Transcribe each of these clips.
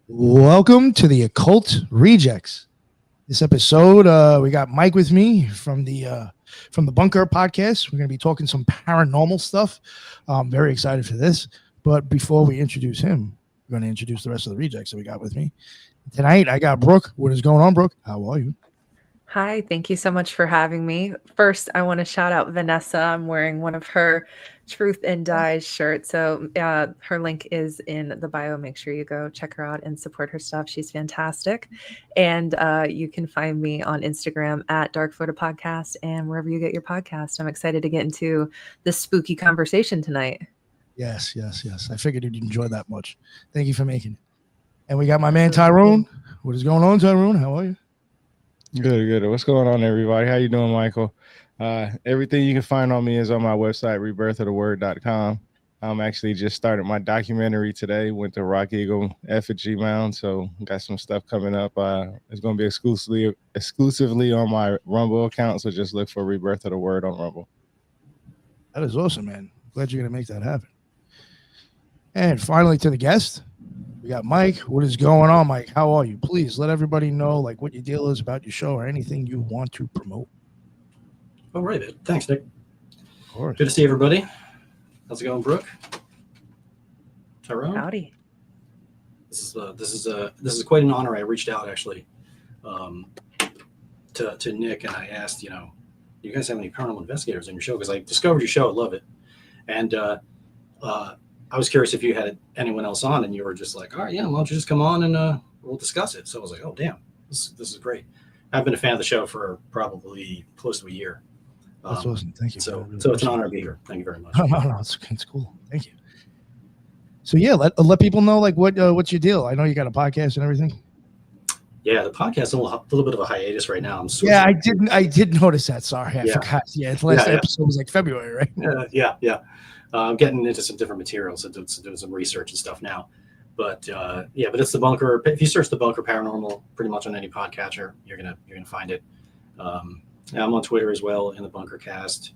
Welcome to the Occult Rejects. This episode, we got Mike with me from the Bunker podcast. We're going to be talking some paranormal stuff. I'm very excited for this. But before we introduce him, we're going to introduce the rest of the rejects that we got with me. Tonight, I got Brooke. What is going on, Brooke? How are you? Hi, thank you so much for having me. First, I want to shout out Vanessa. I'm wearing one of her Truth and Dyes shirts. So her link is in the bio. Make sure you go check her out and support her stuff. She's fantastic. And you can find me on Instagram at Dark Photo Podcast and wherever you get your podcast. I'm excited to get into this spooky conversation tonight. Yes. I figured you'd enjoy that much. Thank you for making it. And we got my man Tyrone. What is going on, Tyrone? How are you? Good. What's going on, everybody? How you doing, Michael? Everything you can find on me is on my website, rebirthoftheword.com. I'm actually just started my documentary today. Went to Rock Eagle Effigy Mound, so got some stuff coming up. It's going to be exclusively on my Rumble account, so just look for Rebirth of the Word on Rumble. That is awesome, man. Glad you're going to make that happen. And finally, to the guest, we got Mike. What is going on, Mike? How are you? Please let everybody know what your deal is about your show or anything you want to promote. All right. Thanks, Nick. Of course. Good to see everybody. How's it going, Brooke? Tyrone? Howdy. This is quite an honor. I reached out actually to Nick and I asked, you guys have any paranormal investigators on your show? Because I discovered your show. I love it. And I was curious if you had anyone else on, and you were just like, all right, yeah, why don't you just come on and we'll discuss it. So I was like, oh, damn, this is great. I've been a fan of the show for probably close to a year. That's awesome. Thank you. So it's an honor to be here. Thank you very much. No, it's cool. Thank you. So yeah, let people know what's your deal. I know you got a podcast and everything. Yeah, the podcast is a little bit of a hiatus right now. I did notice that. Sorry, I forgot. Yeah, the last episode was like February, right? Yeah. I'm getting into some different materials and doing some research and stuff now. But but it's the Bunker. If you search the Bunker Paranormal pretty much on any podcatcher, you're gonna find it. I'm on Twitter as well in the Bunker Cast.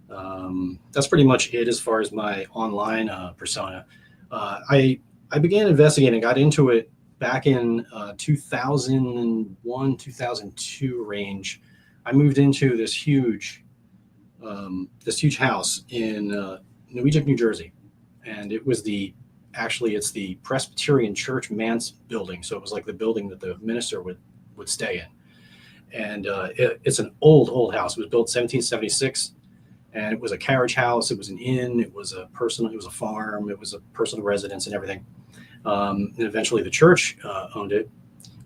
That's pretty much it as far as my online persona. I began investigating, got into it back in 2001, 2002 range. I moved into this huge house in New Egypt, New Jersey, and it's the Presbyterian Church Manse building. So it was like the building that the minister would stay in, and it's an old house. It was built 1776, and it was a carriage house. It was an inn. It was a farm. It was a personal residence and everything. And eventually the church owned it.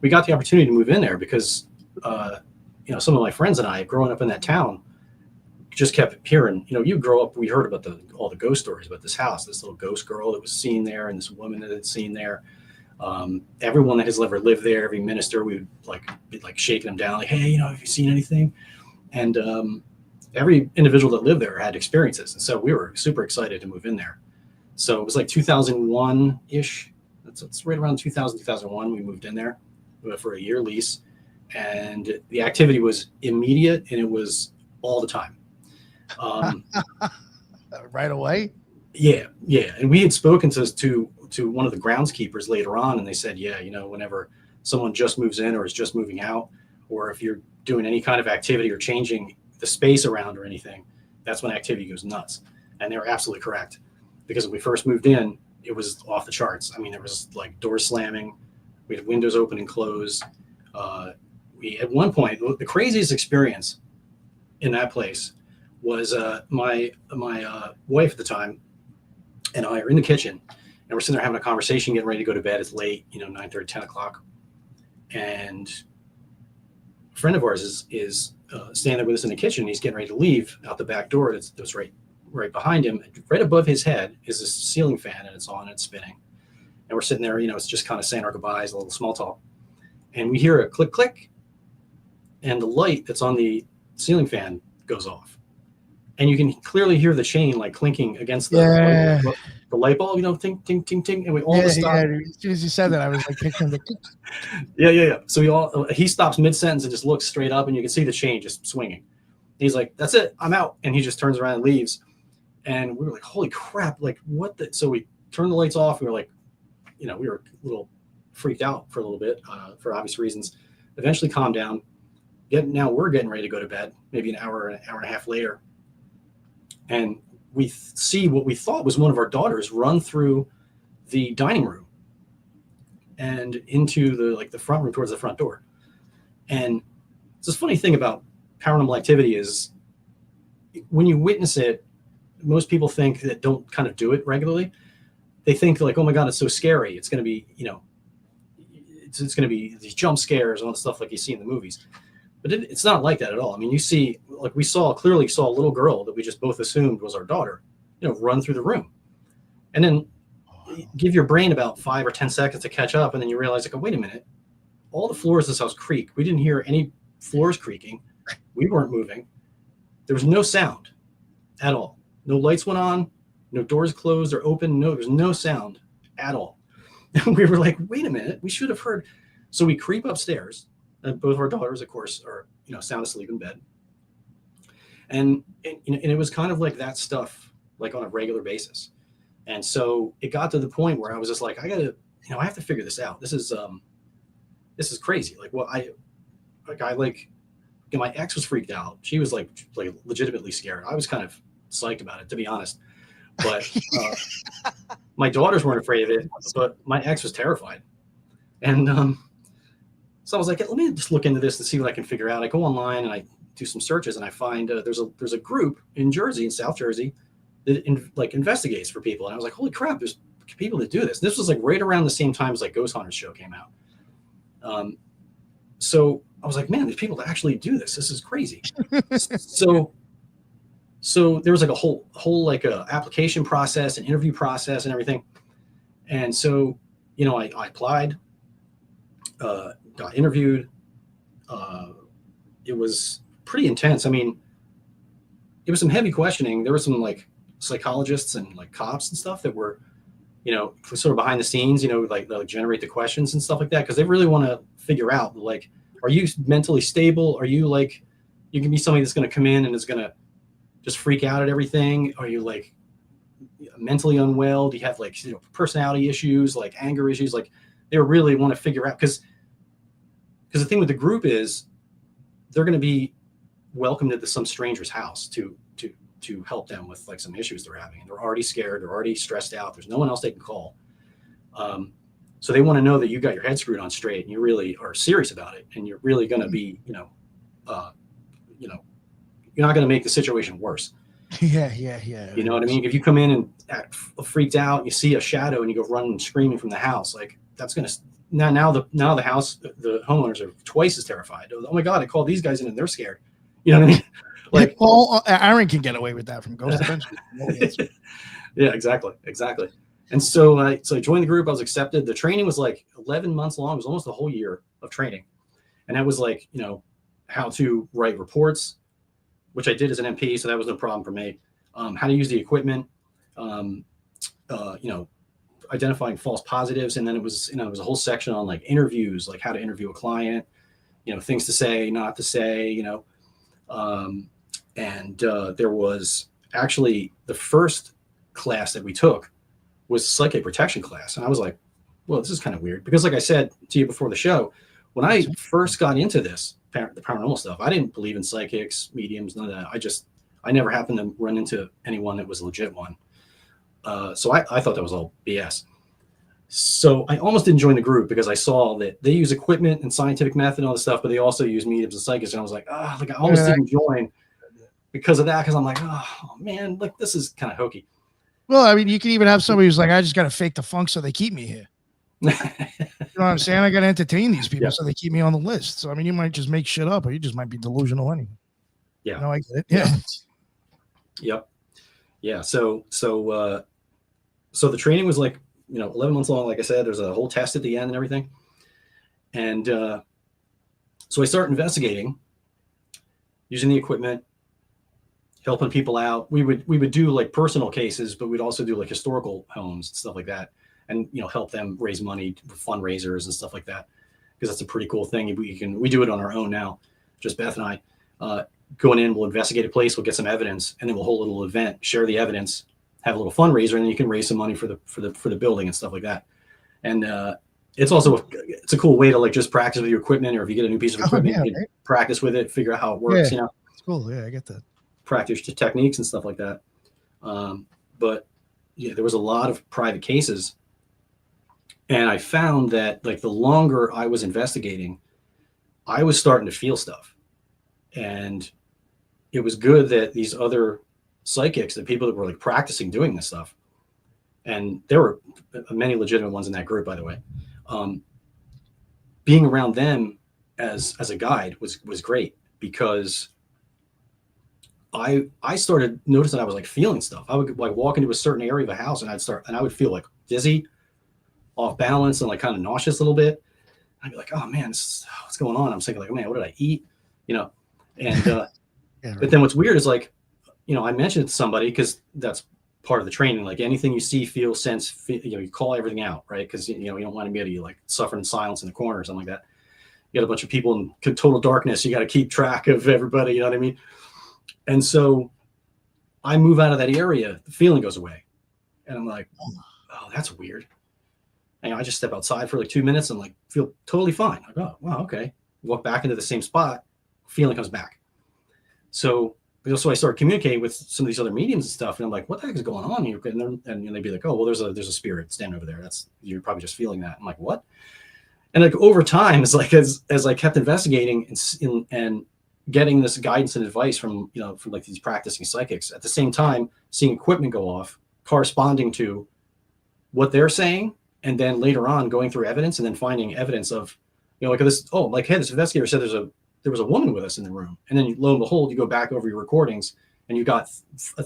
We got the opportunity to move in there because some of my friends and I, growing up in that town, just kept hearing, you grow up, we heard about all the ghost stories about this house, this little ghost girl that was seen there and this woman that had seen there. Everyone that has ever lived there, every minister, we would be shaking them down, like, hey, have you seen anything? And every individual that lived there had experiences. And so we were super excited to move in there. So it was like 2001-ish. It's right around 2001. We moved in there for a year lease. And the activity was immediate and it was all the time. Right away. Yeah. And we had spoken to one of the groundskeepers later on, and they said, whenever someone just moves in or is just moving out, or if you're doing any kind of activity or changing the space around or anything, that's when activity goes nuts. And they were absolutely correct, because when we first moved in, it was off the charts. I mean, there was like doors slamming, we had windows open and close. We at one point, the craziest experience in that place was my wife at the time and I are in the kitchen, and we're sitting there having a conversation, getting ready to go to bed. It's late, 9:30, 10 o'clock. And a friend of ours is standing there with us in the kitchen. He's getting ready to leave out the back door. That's right behind him. Right above his head is this ceiling fan, and it's on and it's spinning. And we're sitting there, it's just kind of saying our goodbyes, a little small talk. And we hear a click, click, and the light that's on the ceiling fan goes off. And you can clearly hear the chain clinking against the light bulb, ting, ting, ting, ting. And we all stop. Yeah. As soon as you said that, I was picturing the. Yeah. So he stops mid-sentence and just looks straight up, and you can see the chain just swinging. He's like, that's it, I'm out. And he just turns around and leaves. And we were like, holy crap, what the? So we turned the lights off. We were like, we were a little freaked out for a little bit for obvious reasons. Eventually calmed down. Now we're getting ready to go to bed, maybe an hour and a half later. And we see what we thought was one of our daughters run through the dining room and into the front room towards the front door. And it's this funny thing about paranormal activity is when you witness it, most people think that don't kind of do it regularly. They think like, oh my God, it's so scary. It's going to be, it's going to be these jump scares and all the stuff like you see in the movies. But it's not like that at all. I mean, you see, like clearly saw a little girl that we just both assumed was our daughter, run through the room. And then give your brain about 5 or 10 seconds to catch up. And then you realize, like, oh, wait a minute. All the floors of this house creak. We didn't hear any floors creaking. We weren't moving. There was no sound at all. No lights went on. No doors closed or open. No, there's no sound at all. And we were like, wait a minute. We should have heard. So we creep upstairs. And both of our daughters, of course, are sound asleep in bed. And it was kind of like that stuff, like on a regular basis. And so it got to the point where I was just like, I have to figure this out. This is crazy. Like my ex was freaked out. She was like legitimately scared. I was kind of psyched about it, to be honest. But my daughters weren't afraid of it, but my ex was terrified. And so I was like, let me just look into this and see what I can figure out. I go online and I do some searches and I find there's a group in Jersey, in South Jersey, that investigates for people. And I was like, holy crap, there's people that do this. This was like right around the same time as like Ghost Hunters show came out. So I was like, man, there's people that actually do this. This is crazy. So there was like a whole like a application process, an interview process and everything. And so, I applied, got interviewed. It was pretty intense. I mean, it was some heavy questioning. There were some like psychologists and like cops and stuff that were, sort of behind the scenes, like generate the questions and stuff like that. Cause they really want to figure out like, are you mentally stable? Are you like, you can be somebody that's going to come in and is going to just freak out at everything? Are you like mentally unwell? Do you have like, personality issues, like anger issues? Like they really want to figure out, because the thing with the group is they're going to be welcomed into some stranger's house to help them with like some issues they're having. And they're already scared. They're already stressed out. There's no one else they can call. So they want to know that you got your head screwed on straight and you really are serious about it. And you're really going to be, you're not going to make the situation worse. Yeah. You know what I mean? If you come in and act freaked out, you see a shadow and you go running screaming from the house, like that's going to, now the house, the homeowners are twice as terrified. Oh my God, I called these guys in and they're scared. You know what I mean? Like, well, Aaron can get away with that from Ghost Adventures. Yeah, exactly. And so I joined the group. I was accepted. The training was like 11 months long. It was almost a whole year of training. And that was like, how to write reports, which I did as an MP. So that was no problem for me. How to use the equipment, identifying false positives. And then it was a whole section on like interviews, like how to interview a client, things to say, not to say, and there was actually the first class that we took was psychic protection class. And I was like, well, this is kind of weird because like I said to you before the show, when I first got into this, the paranormal stuff, I didn't believe in psychics, mediums, none of that. I never happened to run into anyone that was a legit one. So I thought that was all BS. So I almost didn't join the group because I saw that they use equipment and scientific method and all this stuff, but they also use mediums and psychics. And I was like, I almost didn't join because of that. Cause I'm like, oh man, like this is kind of hokey. Well, I mean, you can even have somebody who's like, I just got to fake the funk so they keep me here. You know what I'm saying? I got to entertain these people so they keep me on the list. So, I mean, you might just make shit up or you just might be delusional anyway. Yeah. No, I get it. Yeah. Yep. Yeah. So the training was like, 11 months long. Like I said, there's a whole test at the end and everything. And so I started investigating using the equipment, helping people out. We would do like personal cases, but we'd also do like historical homes and stuff like that. And, help them raise money for fundraisers and stuff like that. Because that's a pretty cool thing. We do it on our own now. Just Beth and I going in, we'll investigate a place, we'll get some evidence, and then we'll hold a little event, share the evidence, have a little fundraiser, and then you can raise some money for the building and stuff like that. And it's also it's a cool way to like just practice with your equipment, or if you get a new piece of equipment, yeah, you can right? practice with it, figure out how it works. Yeah. You know, It's cool. Yeah, I get that. practice the techniques and stuff like that. But yeah, there was a lot of private cases, and I found that like the longer I was investigating, I was starting to feel stuff, and it was good that these other psychics, the people that were like practicing doing this stuff, and there were many legitimate ones in that group, by the way. Being around them as a guide was great, because I started noticing I was like feeling stuff. I would like walk into a certain area of a house, and I would feel like dizzy, off balance, and like kind of nauseous a little bit. I'd be like, oh man, what's going on? I'm thinking like, man, what did I eat? You know, and Yeah, right. but then what's weird is like, you know, I mentioned it to somebody because that's part of the training. Like anything you see, feel, sense, you know, you call everything out, right? Because you know you don't want anybody to like suffer in silence in the corner or something like that. You got a bunch of people in total darkness. You got to keep track of everybody. You know what I mean? And so I move out of that area, the feeling goes away, and I'm like, oh, that's weird. And I just step outside for like 2 minutes and like feel totally fine. Like, oh, wow, okay. Walk back into the same spot, feeling comes back. So I started communicating with some of these other mediums and stuff, and I'm like, what the heck is going on here? And they'd be like, oh, well, there's a spirit standing over there. You're probably just feeling that. I'm like, what? And like over time, it's like as I kept investigating and getting this guidance and advice from like these practicing psychics, at the same time seeing equipment go off corresponding to what they're saying, and then later on going through evidence and then finding evidence of, like this, oh, like, hey, this investigator said there was a woman with us in the room, and then lo and behold, you go back over your recordings and you got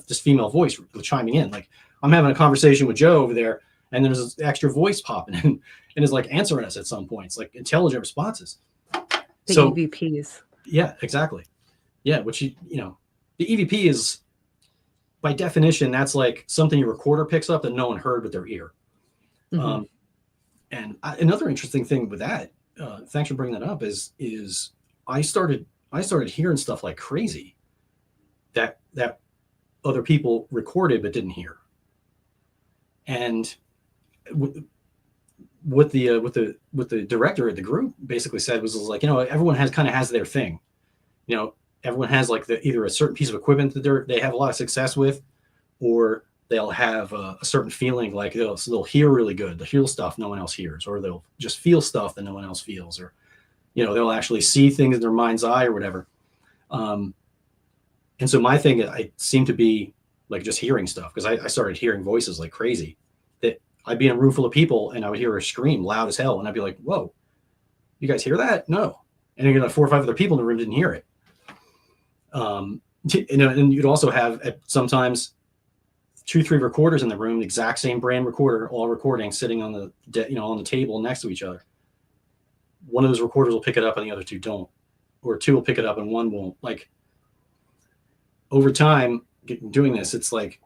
this female voice chiming in. Like, I'm having a conversation with Joe over there, and there's this extra voice popping in and is like answering us at some points, like intelligent responses. The EVPs. Yeah, exactly. Yeah, which the EVP is, by definition, that's like something your recorder picks up that no one heard with their ear. Mm-hmm. And another interesting thing with that, thanks for bringing that up, is I started hearing stuff like crazy that other people recorded but didn't hear. And what the director at the group basically said was like, everyone has their thing. Everyone has like either a certain piece of equipment that they have a lot of success with, or they'll have a certain feeling, like they'll hear really good. They'll hear stuff no one else hears, or they'll just feel stuff that no one else feels, or they'll actually see things in their mind's eye or whatever. And so my thing, I seem to be like just hearing stuff, because I started hearing voices like crazy. That I'd be in a room full of people and I would hear a scream loud as hell, and I'd be like, "Whoa, you guys hear that?" No. And then 4 or 5 other people in the room didn't hear it. And you'd also have sometimes 2-3 recorders in the room, the exact same brand recorder, all recording, sitting on the table next to each other. One of those recorders will pick it up and the other 2 don't, or 2 will pick it up and 1 won't. Like, over time doing this, it's like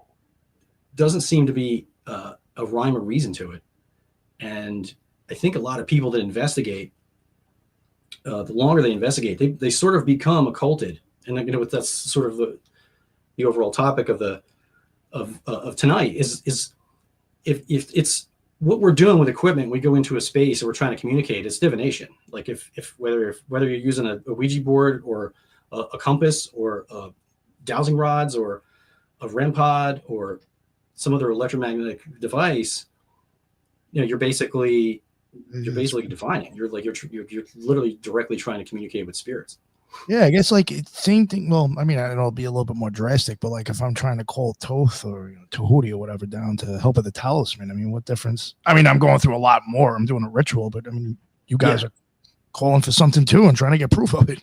doesn't seem to be a rhyme or reason to it. And I think a lot of people that investigate, the longer they investigate, they sort of become occulted. And that's sort of the overall topic of tonight is if it's what we're doing with equipment. We go into a space and we're trying to communicate. It's divination. Like if whether you're using a Ouija board or a compass or dowsing rods or a REM pod or some other electromagnetic device, you're basically defining. You're literally directly trying to communicate with spirits. Yeah, I guess like same thing. Well, I mean, it'll be a little bit more drastic, but like if I'm trying to call Toth or Tahuti or whatever down to help with the talisman, I mean, what difference? I mean, I'm going through a lot more. I'm doing a ritual, but I mean, you guys are calling for something too and trying to get proof of it.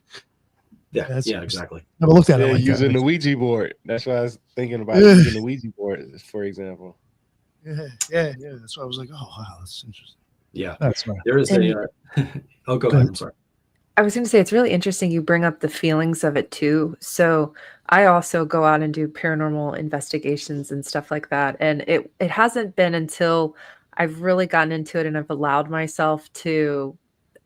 Yeah, exactly. Never looked at it like using that. the Ouija board. That's what I was thinking about, using the Ouija board, for example. Yeah. That's why I was like, oh wow, that's interesting. Yeah, that's right. There is oh, go ahead. I'm sorry. I was going to say, it's really interesting you bring up the feelings of it too. So I also go out and do paranormal investigations and stuff like that. And it hasn't been until I've really gotten into it and I've allowed myself to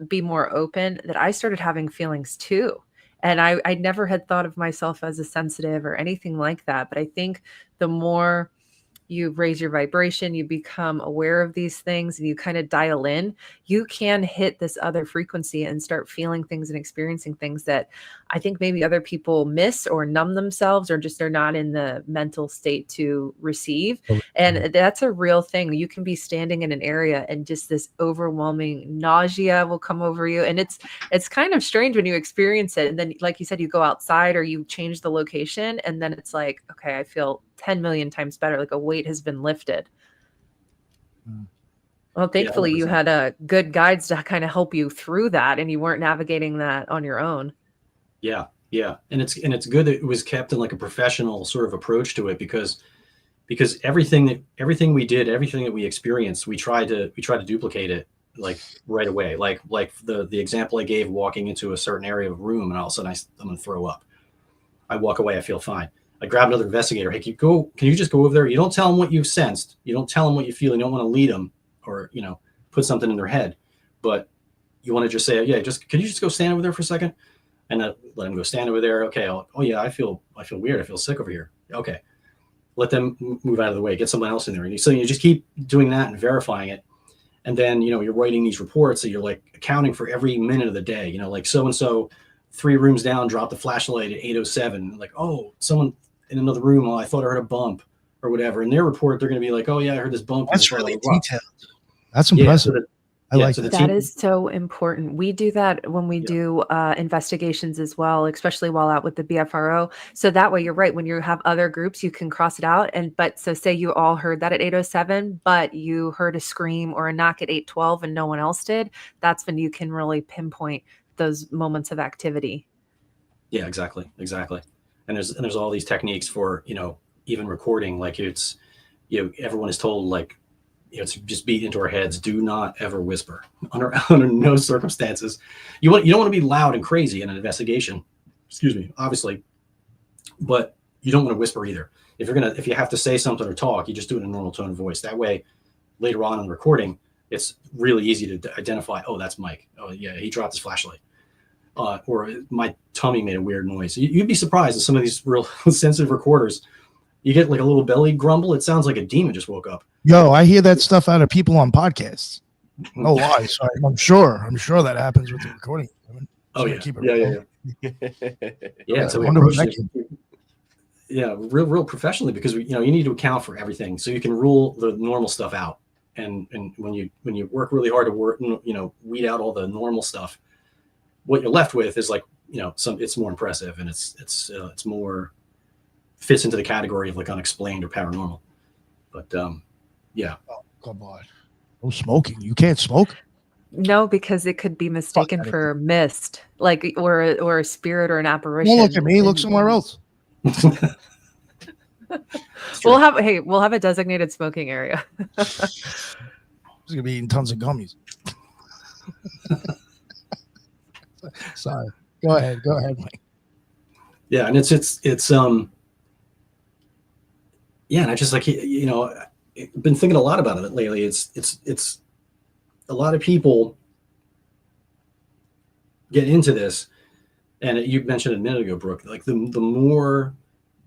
be more open that I started having feelings too. And I never had thought of myself as a sensitive or anything like that. But I think the more you raise your vibration, you become aware of these things, and you kind of dial in, you can hit this other frequency and start feeling things and experiencing things that I think maybe other people miss or numb themselves, or just they're not in the mental state to receive. And that's a real thing. You can be standing in an area and just this overwhelming nausea will come over you. And it's kind of strange when you experience it. And then, like you said, you go outside or you change the location, and then it's like, okay, I feel 10 million times better. Like a weight has been lifted. Well, thankfully you had good guides to kind of help you through that, and you weren't navigating that on your own. Yeah. And it's good that it was kept in like a professional sort of approach to it, because everything we did, everything that we experienced, we tried to duplicate it like right away. Like the example I gave, walking into a certain area of a room and all of a sudden I'm gonna throw up. I walk away, I feel fine. I grab another investigator. Hey, can you just go over there? You don't tell them what you've sensed. You don't tell them what you feel. You don't want to lead them or, put something in their head, but you want to just say, yeah, can you just go stand over there for a second? And let them go stand over there. Okay. Oh yeah, I feel weird. I feel sick over here. Okay. Let them move out of the way. Get someone else in there. And so you just keep doing that and verifying it. And then, you're writing these reports that you're like accounting for every minute of the day, like so-and-so 3 rooms down, dropped the flashlight at 8:07. Like, oh, someone in another room. Oh, I thought I heard a bump or whatever. In their report, they're going to be like, oh yeah, I heard this bump. That's really detailed. That's impressive. That is so important. We do that when we do investigations as well, especially while out with the BFRO. So that way, you're right. When you have other groups, you can cross it out. But so say you all heard that at 8:07, but you heard a scream or a knock at 8:12 and no one else did. That's when you can really pinpoint those moments of activity. Yeah, exactly. And there's all these techniques for, even recording. Like it's, everyone is told like, it's just beat into our heads. Do not ever whisper under no circumstances. You don't want to be loud and crazy in an investigation. Excuse me, obviously, but you don't want to whisper either. If you have to say something or talk, you just do it in a normal tone of voice. That way, later on in the recording, it's really easy to identify. Oh, that's Mike. Oh yeah, he dropped his flashlight. Or my tummy made a weird noise. You'd be surprised at some of these real sensitive recorders. You get like a little belly grumble. It sounds like a demon just woke up. Yo, I hear that stuff out of people on podcasts. No lie. So I'm sure that happens with the recording. Oh yeah. Yeah. So real professionally, because you need to account for everything, so you can rule the normal stuff out. And when you work really hard to weed out all the normal stuff, what you're left with is like, it's more impressive, and it's more fits into the category of like unexplained or paranormal. But yeah. Oh, come on. No smoking. You can't smoke? No, because it could be mistaken for mist, like or a spirit or an apparition. Don't look at me. Look somewhere else. We'll have a designated smoking area. He's gonna be eating tons of gummies. Sorry. Go ahead, Mike. Yeah, and it's yeah, and I just like I've been thinking a lot about it lately. It's a lot of people get into this, and you mentioned it a minute ago, Brooke. Like the more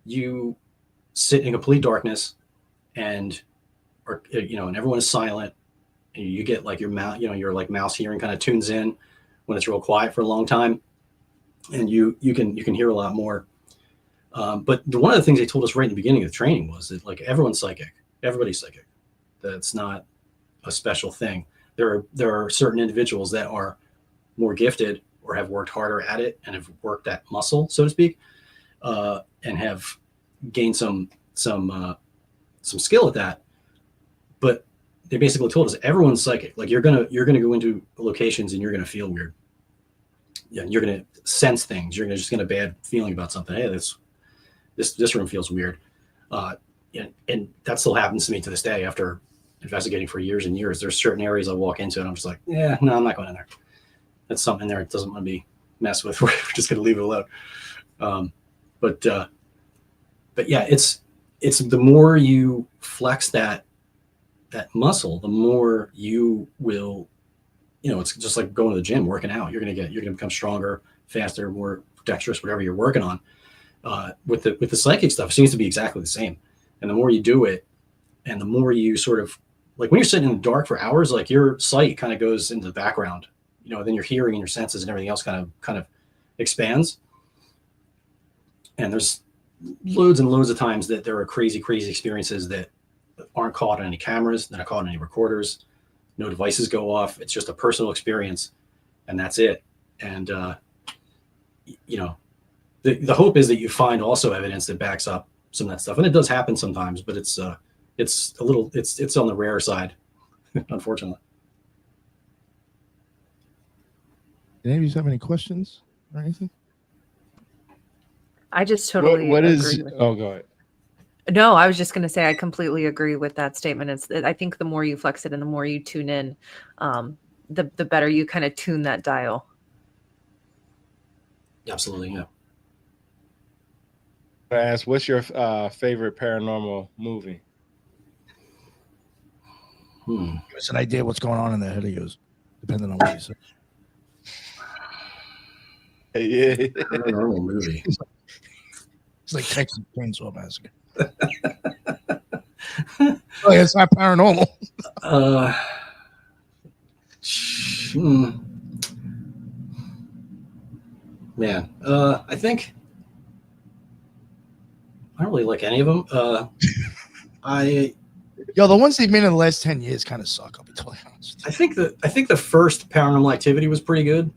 you sit in complete darkness, and and everyone is silent, and you get like your mouth, your like mouse hearing kind of tunes in when it's real quiet for a long time, and you can hear a lot more. But one of the things they told us right in the beginning of the training was that like everyone's psychic, everybody's psychic. That's not a special thing. There are certain individuals that are more gifted or have worked harder at it and have worked that muscle, so to speak, and have gained some skill at that. But they basically told us everyone's psychic. Like you're gonna go into locations and you're gonna feel weird. Yeah, you're gonna sense things. You're just gonna bad feeling about something. Hey, this room feels weird, and that still happens to me to this day after investigating for years and years. There's certain areas I walk into and I'm just like, yeah, no, I'm not going in there. That's something in there that doesn't want to be messed with. We're just gonna leave it alone. But yeah, it's the more you flex that muscle, the more you will, it's just like going to the gym, working out. You're gonna become stronger, faster, more dexterous, whatever you're working on. With the psychic stuff, it seems to be exactly the same. And the more you do it, And the more you sort of, like when you're sitting in the dark for hours, like your sight kind of goes into the background, you know, then your hearing and your senses and everything else kind of expands. And there's loads and loads of times that there are crazy experiences that aren't caught on any cameras, that are caught on any recorders. No devices go off. It's just a personal experience, and that's it. And you know, the hope is that you find also evidence that backs up some of that stuff, and it does happen sometimes, but it's on the rare side, unfortunately. Did any of you have any questions or anything? I just totally What agree is? with Oh, go ahead. No, I was just going to say I completely agree with that statement. I think the more you flex it and the more you tune in, the better you kind of tune that dial. Absolutely, yeah. I ask, what's your favorite paranormal movie? Give us an idea what's going on in their head of yours, depending on what you say. Yeah. Paranormal movie. It's like Texas Chainsaw Massacre. Oh, yeah, it's not paranormal. Man, I think I don't really like any of them. Yo, the ones they've made in the last 10 years kind of suck. I'll be totally honest. I think the first Paranormal Activity was pretty good.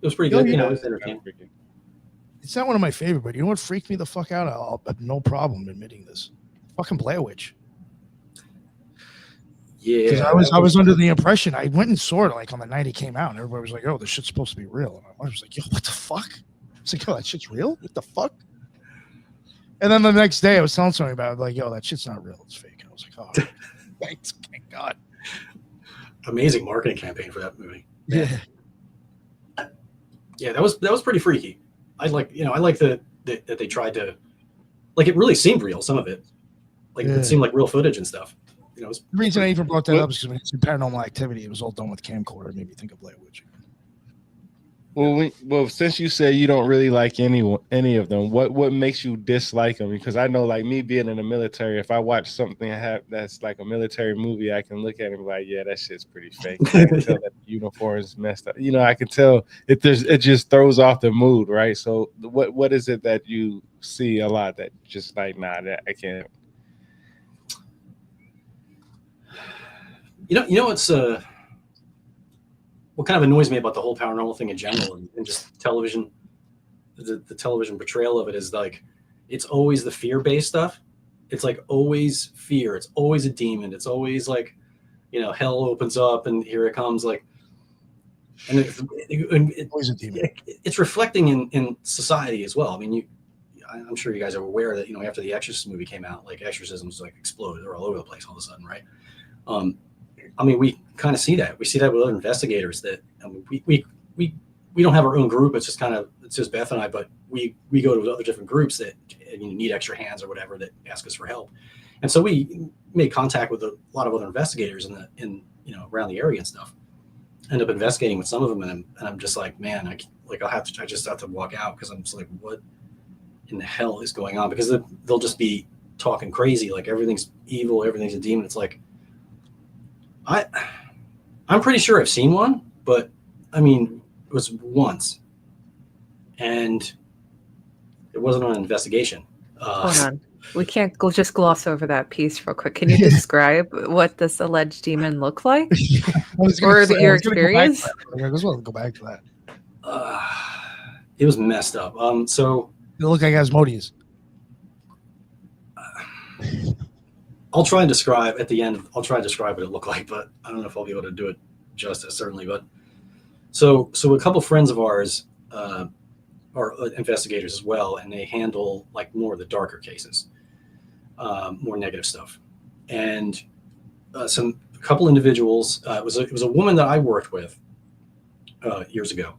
It was pretty good. Yeah. You know, it was entertaining. It's not one of my favorite, but you know what freaked me the fuck out? I'll have no problem admitting this. Fucking Blair Witch. Yeah, I was under the impression, I went and saw it like on the night it came out, and everybody was like, "Oh, this shit's supposed to be real." And I was like, "Yo, what the fuck?" I was like, "Yo, that shit's real? What the fuck?" And then the next day, I was telling somebody about it, like, "Yo, that shit's not real. It's fake." And I was like, "Oh, thanks, thank God." Amazing marketing campaign for that movie. Yeah. Yeah, that was pretty freaky. I like that they tried to, like, it really seemed real. Some of it, like, it seemed like real footage and stuff. You know, the reason I even brought that up is because when it's Paranormal Activity, it was all done with camcorder. It made me think of Blair Witch. Well, since you say you don't really like any of them, what makes you dislike them? Because I know, like me being in the military, if I watch something that's like a military movie, I can look at it and be like, yeah, that shit's pretty fake. I can tell that the uniform is messed up. You know, I can tell it just throws off the mood, right? So what is it that you see a lot that just like, nah, that I can't. You know what's what kind of annoys me about the whole paranormal thing in general and just television, the television portrayal of it is like, it's always the fear-based stuff. It's like always fear. It's always a demon. It's always like, you know, hell opens up and here it comes. Like, and Always a demon. It's reflecting in society as well. I mean, I'm sure you guys are aware that, you know, after the Exorcist movie came out, like exorcisms like exploded. They're all over the place all of a sudden, right? I mean, we kind of see that. We see that with other investigators that, I mean, we don't have our own group. It's just Beth and I, but we go to other different groups that need extra hands or whatever that ask us for help. And so we made contact with a lot of other investigators in around the area and stuff. End up investigating with some of them, and I'm just like, man, I just have to walk out because I'm just like, what in the hell is going on? Because they'll just be talking crazy, like everything's evil, everything's a demon. It's like, I'm pretty sure I've seen one, but I mean, it was once, and it wasn't on an investigation. Hold on. We can't just gloss over that piece real quick. Can you describe what this alleged demon looked like? Or your experience? I just want to go back to that. It was messed up. So it looked like Asmodeus. I'll try and describe at the end. I'll try and describe what it looked like, but I don't know if I'll be able to do it justice, certainly. But so a couple friends of ours are investigators as well, and they handle like more of the darker cases, more negative stuff. And a couple individuals. It was a woman that I worked with years ago.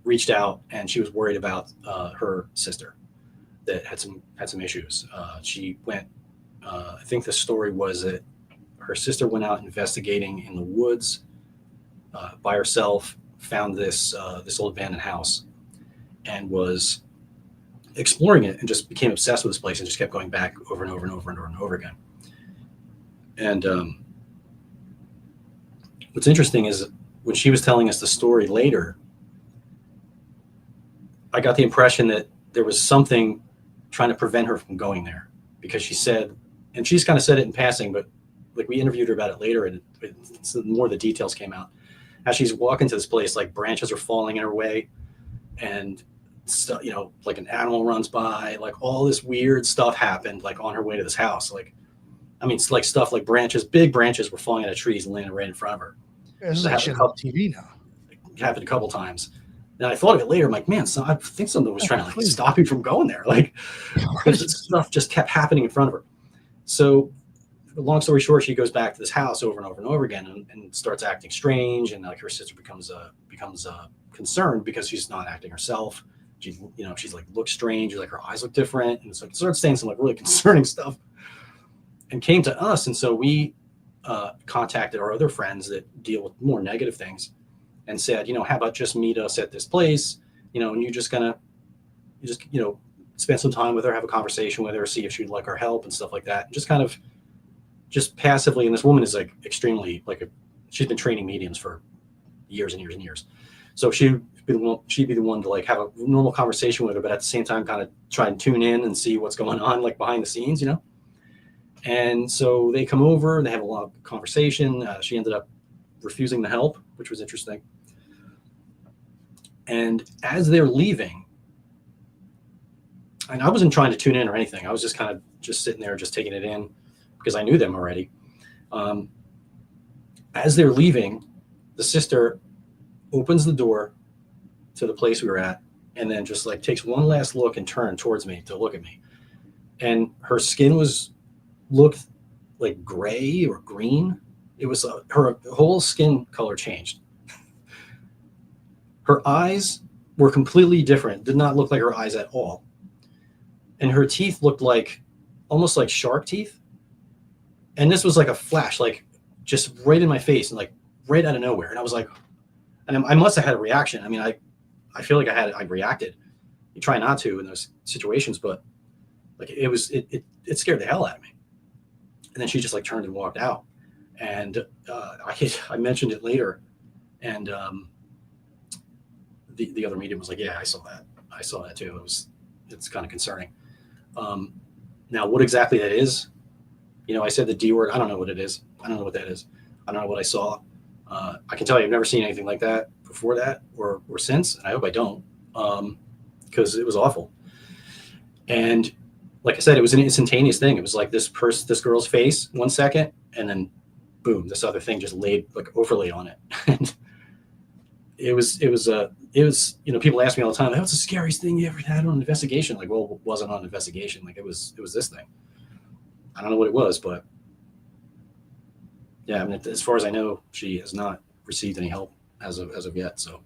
Reached out, and she was worried about her sister that had some issues. She went. I think the story was that her sister went out investigating in the woods by herself, found this old abandoned house, and was exploring it and just became obsessed with this place and just kept going back over and over and over and over and over again. And what's interesting is when she was telling us the story later, I got the impression that there was something trying to prevent her from going there, because she said, and she's kind of said it in passing, but like we interviewed her about it later, and more of the details came out. As she's walking to this place, like branches are falling in her way, and stuff, like an animal runs by, like all this weird stuff happened, like on her way to this house. Like, I mean, it's like stuff like big branches were falling out of trees and landing right in front of her. Yeah, this is like shit on TV now. It happened a couple times. And I thought of it later. I'm like, man, so I think something was trying to like stop you from going there. Like, this stuff just kept happening in front of her. So, long story short, she goes back to this house over and over and over again, and starts acting strange. And like her sister becomes concerned because she's not acting herself. She's like looks strange, like her eyes look different, and so starts saying some like really concerning stuff. And came to us, and so we contacted our other friends that deal with more negative things, and said, how about just meet us at this place, and you just spend some time with her, have a conversation with her, see if she'd like our help and stuff like that. And just kind of just passively. And this woman is like extremely she's been training mediums for years and years and years. So she'd be the one to like have a normal conversation with her, but at the same time kind of try and tune in and see what's going on like behind the scenes, And so they come over and they have a lot of conversation. She ended up refusing the help, which was interesting. And as they're leaving, and I wasn't trying to tune in or anything, I was just kind of just sitting there, just taking it in because I knew them already. As they're leaving, the sister opens the door to the place we were at, and then just like takes one last look and turn towards me to look at me. And her skin looked like gray or green. It was her whole skin color changed. Her eyes were completely different, did not look like her eyes at all. And her teeth looked like almost like shark teeth. And this was like a flash, like just right in my face and like right out of nowhere. And I was like, and I must have had a reaction. I mean, I feel like I reacted. You try not to in those situations, but like it scared the hell out of me. And then she just like turned and walked out. And I mentioned it later, and the other medium was like, yeah, I saw that too. It's kind of concerning. Now what exactly that is, I said the D word. I don't know what it is. I don't know what that is. I don't know what I saw. I can tell you I've never seen anything like that before that or since, and I hope I don't, because it was awful. And like I said, it was an instantaneous thing. It was like this girl's face 1 second, and then boom, this other thing just overlaid on it. And it was people ask me all the time, what's the scariest thing you ever had on an investigation? Like, well, it wasn't on an investigation. Like it was this thing. I don't know what it was, but yeah, I mean, as far as I know, she has not received any help as of yet. So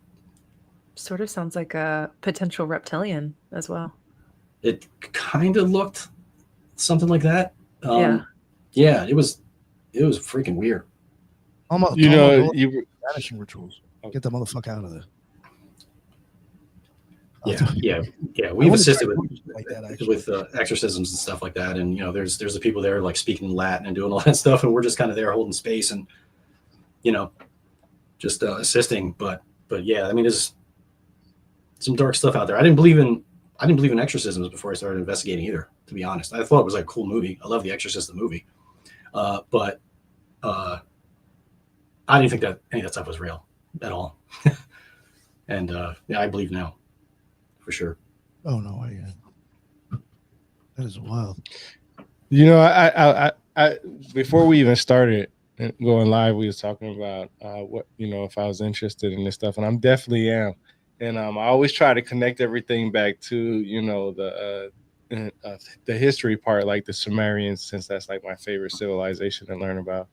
sort of sounds like a potential reptilian as well. It kind of looked something like that. Yeah, it was freaking weird. Almost, vanishing rituals. Get the motherfucker out of there. Yeah. We've assisted with exorcisms and stuff like that, and there's the people there like speaking Latin and doing all that stuff, and we're just kind of there holding space and just assisting. But yeah, I mean, there's some dark stuff out there. I didn't believe in exorcisms before I started investigating either, to be honest. I thought it was like a cool movie. I love The Exorcist, the movie. But I didn't think that any of that stuff was real at all. And yeah, I believe now, for sure. Oh no, that is wild. I before we even started going live, we was talking about what if I was interested in this stuff, and I'm definitely am. And I always try to connect everything back to the history part, like the Sumerians, since that's like my favorite civilization to learn about.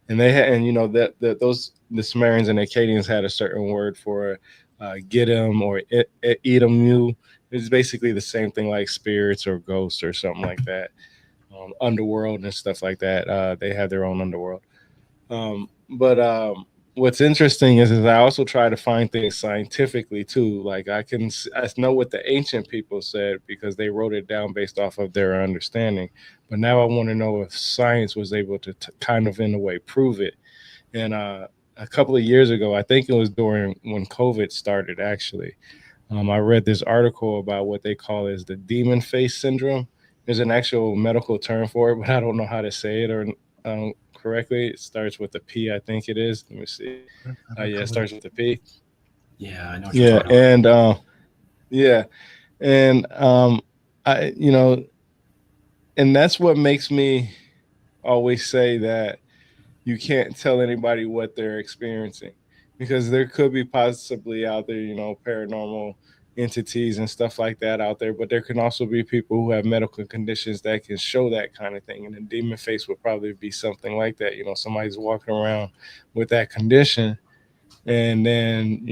And they had, and the Sumerians and Akkadians had a certain word for Giddim or Edomu. It's basically the same thing, like spirits or ghosts or something like that. Underworld and stuff like that. They have their own underworld. But what's interesting is I also try to find things scientifically too. Like I know what the ancient people said because they wrote it down based off of their understanding. But now I want to know if science was able to kind of in a way prove it. And a couple of years ago, I think it was during when COVID started, actually, I read this article about what they call is the demon face syndrome. There's an actual medical term for it, but I don't know how to say it or correctly. It starts with a P, I think it is. Let me see. Yeah, it starts with a P. Yeah, I know what you're Yeah, talking about. and yeah, and I, and that's what makes me always say that you can't tell anybody what they're experiencing because there could be possibly out there, paranormal entities and stuff like that out there, but there can also be people who have medical conditions that can show that kind of thing. And a demon face would probably be something like that. Somebody's walking around with that condition and then,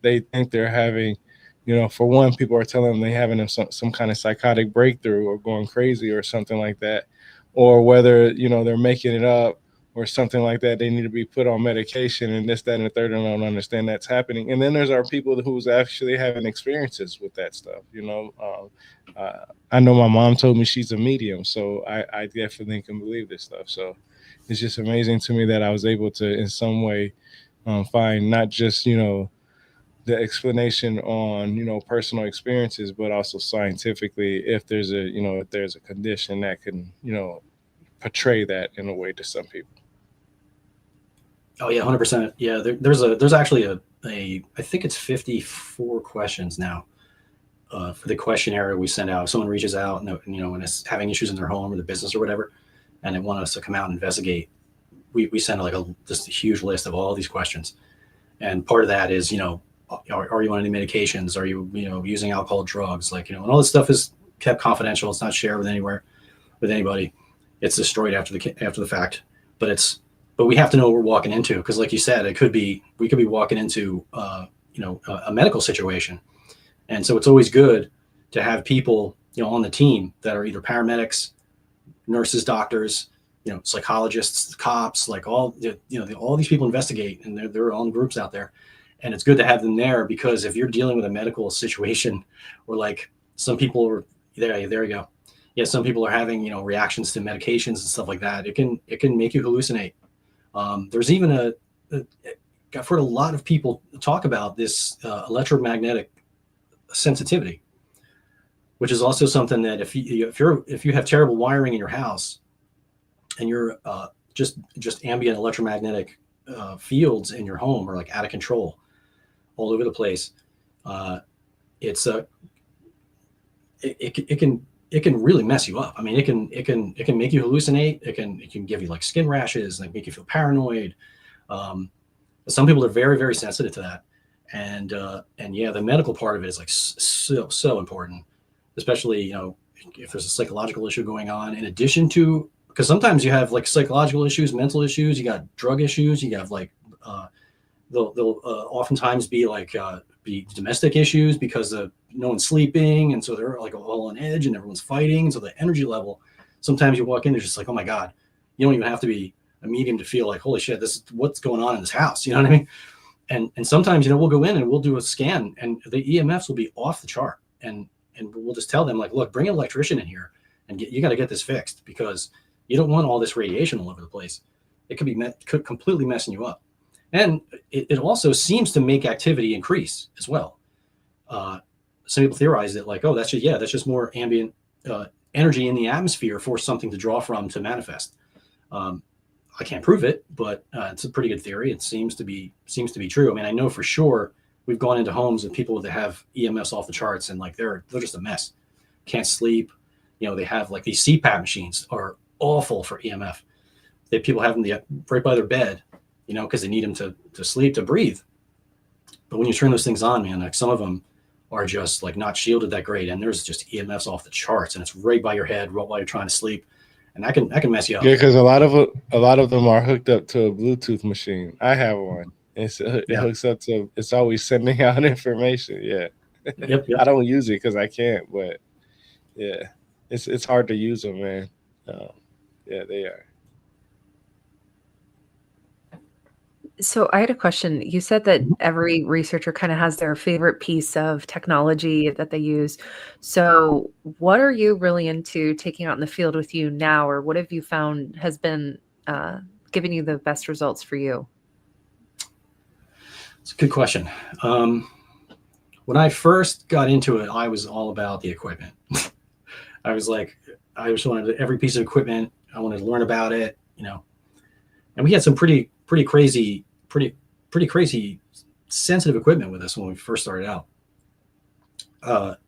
they think they're having, for one, people are telling them they having some kind of psychotic breakthrough or going crazy or something like that, or whether, they're making it up or something like that. They need to be put on medication and this, that, and the third, and I don't understand that's happening. And then there's our people who's actually having experiences with that stuff. I know my mom told me she's a medium, so I definitely can believe this stuff. So it's just amazing to me that I was able to, in some way, find not just the explanation on personal experiences, but also scientifically if there's a condition that can portray that in a way to some people. Oh yeah, 100%. Yeah, there's actually a I think it's 54 questions now for the questionnaire we send out. If someone reaches out and is having issues in their home or the business or whatever, and they want us to come out and investigate, we send like just a huge list of all these questions. And part of that is, are you on any medications? Are you, using alcohol, drugs? Like, and all this stuff is kept confidential. It's not shared with anybody. It's destroyed after the fact. But we have to know what we're walking into, because, like you said, we could be walking into, a medical situation, and so it's always good to have people, on the team that are either paramedics, nurses, doctors, psychologists, cops, like all these people investigate, and they're all in groups out there. And it's good to have them there, because if you're dealing with a medical situation, or like some people are there you go. Yeah. Some people are having, reactions to medications and stuff like that. It can make you hallucinate. There's even I've heard a lot of people talk about this electromagnetic sensitivity, which is also something that if you have terrible wiring in your house, and you're just ambient electromagnetic fields in your home are like out of control all over the place, it can really mess you up. I mean, it can make you hallucinate. It can give you like skin rashes, like make you feel paranoid. Some people are very, very sensitive to that, and yeah, the medical part of it is like so important, especially if there's a psychological issue going on, in addition to, because sometimes you have like psychological issues, mental issues, you got drug issues, you have like they'll oftentimes be like be domestic issues, because no one's sleeping, and so they're like all on edge and everyone's fighting. So the energy level, sometimes you walk in, it's just like, oh my God, you don't even have to be a medium to feel like, holy shit, this is what's going on in this house. You know what I mean? And sometimes, we'll go in and we'll do a scan, and the EMFs will be off the chart, and we'll just tell them like, look, bring an electrician in here, and you got to get this fixed, because you don't want all this radiation all over the place. It could completely messing you up. And it also seems to make activity increase as well. Some people theorize that like, oh, that's just more ambient energy in the atmosphere for something to draw from to manifest. I can't prove it, but it's a pretty good theory. It seems to be true. I mean, I know for sure we've gone into homes with people that have EMFs off the charts, and like they're just a mess. Can't sleep. They have like these CPAP machines are awful for EMF. People have them right by their bed, because they need them to sleep, to breathe. But when you turn those things on, man, like some of them are just like not shielded that great, and there's just EMFs off the charts, and it's right by your head, right while you're trying to sleep, and that can mess you up. Yeah, because a lot of them are hooked up to a Bluetooth machine. I have one. It hooks up to. It's always sending out information. Yeah. Yep. I don't use it because I can't, but yeah, it's hard to use them, man. Yeah, they are. So I had a question. You said that Mhm. every researcher kind of has their favorite piece of technology that they use. So what are you really into taking out in the field with you now, or what have you found has been giving you the best results for you? It's a good question. Um, when I first got into it, I was all about the equipment. I was like, I just wanted every piece of equipment. I wanted to learn about it, and we had some pretty crazy sensitive equipment with us when we first started out.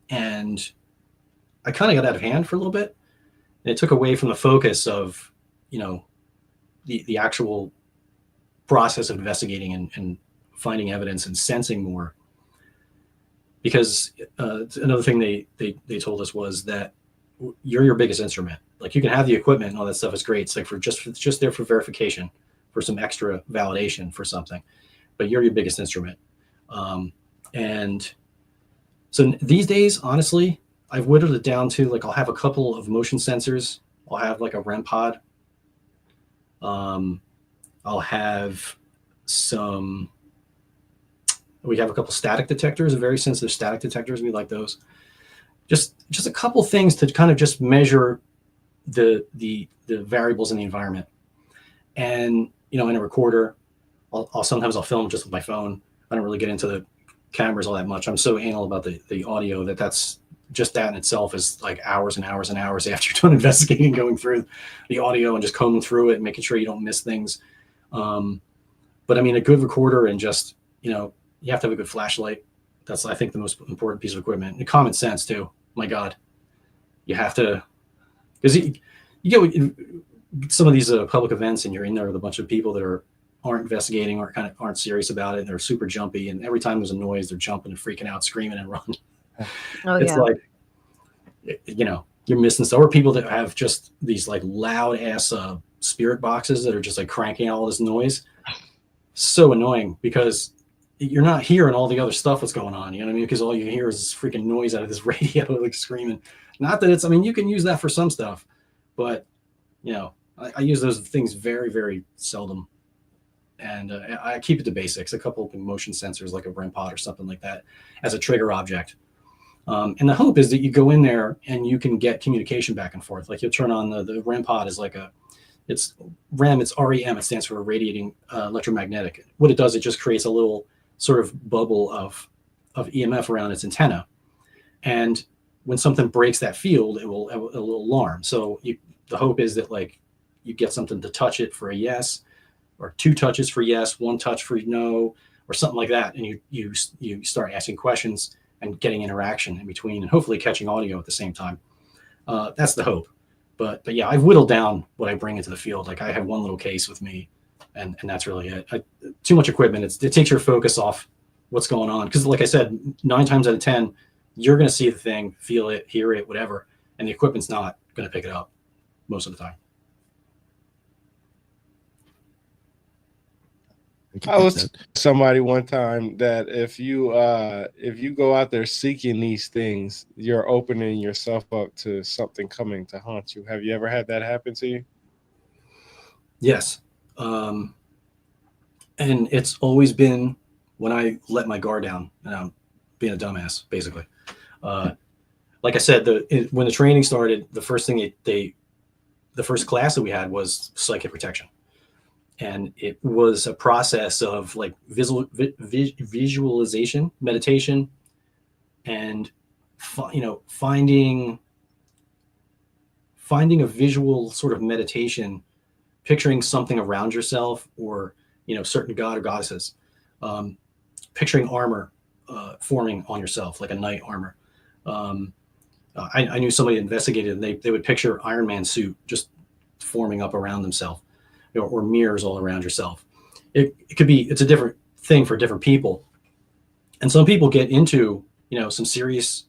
And I kind of got out of hand for a little bit, and it took away from the focus of, you know, the actual process of investigating and finding evidence and sensing more. Because another thing they told us was that you're your biggest instrument. Like, you can have the equipment and all that stuff is great. It's like it's just there for verification, for some extra validation for something, but you're your biggest instrument. And so these days, honestly, I've whittled it down to, like, I'll have a couple of motion sensors. I'll have like a REM pod. Um, I'll have some. We have a couple static detectors, very sensitive static detectors. We like those. Just a couple things to kind of just measure the variables in the environment. And in a recorder, sometimes I'll film just with my phone. I don't really get into the cameras all that much. I'm so anal about the audio that's just that in itself is like hours and hours and hours after you're done investigating, going through the audio and just combing through it and making sure you don't miss things. But I mean, a good recorder, and just, you have to have a good flashlight. That's, I think, the most important piece of equipment. And common sense too. My God, you have to, because you get some of these public events, and you're in there with a bunch of people that aren't investigating, or kind of aren't serious about it, and they're super jumpy. And every time there's a noise, they're jumping and freaking out, screaming and running. Oh, It's yeah. like, you're missing stuff. Or people that have just these like loud ass spirit boxes that are just like cranking out all this noise. So annoying, because you're not hearing all the other stuff that's going on. You know what I mean? Because all you hear is this freaking noise out of this radio, like screaming. Not that I mean, you can use that for some stuff, but I use those things very, very seldom. And I keep it to basics. A couple of motion sensors, like a REM pod or something like that, as a trigger object. And the hope is that you go in there and you can get communication back and forth. Like, you'll turn on the REM pod is like it's REM, it's REM, it stands for radiating electromagnetic. What it does, it just creates a little sort of bubble of EMF around its antenna. And when something breaks that field, it will alarm. So the hope is that, like, you get something to touch it for a yes, or 2 touches for yes, 1 touch for no, or something like that. And you start asking questions and getting interaction in between, and hopefully catching audio at the same time. That's the hope. But yeah, I've whittled down what I bring into the field. Like, I have one little case with me, and that's really it. Too much equipment. It takes your focus off what's going on. Because, like I said, 9 times out of 10, you're going to see the thing, feel it, hear it, whatever, and the equipment's not going to pick it up most of the time. I was telling somebody one time that if you go out there seeking these things, you're opening yourself up to something coming to haunt you. Have you ever had that happen to you? Yes. And it's always been when I let my guard down and I'm being a dumbass, basically. Like I said, when the training started, the first thing the first class that we had was psychic protection. And it was a process of, like, visualization, meditation, and finding a visual sort of meditation, picturing something around yourself, or certain god or goddesses, picturing armor forming on yourself, like a knight armor. I knew somebody investigated, and they would picture Iron Man suit just forming up around themselves. Or mirrors all around yourself. It's a different thing for different people. And some people get into, some serious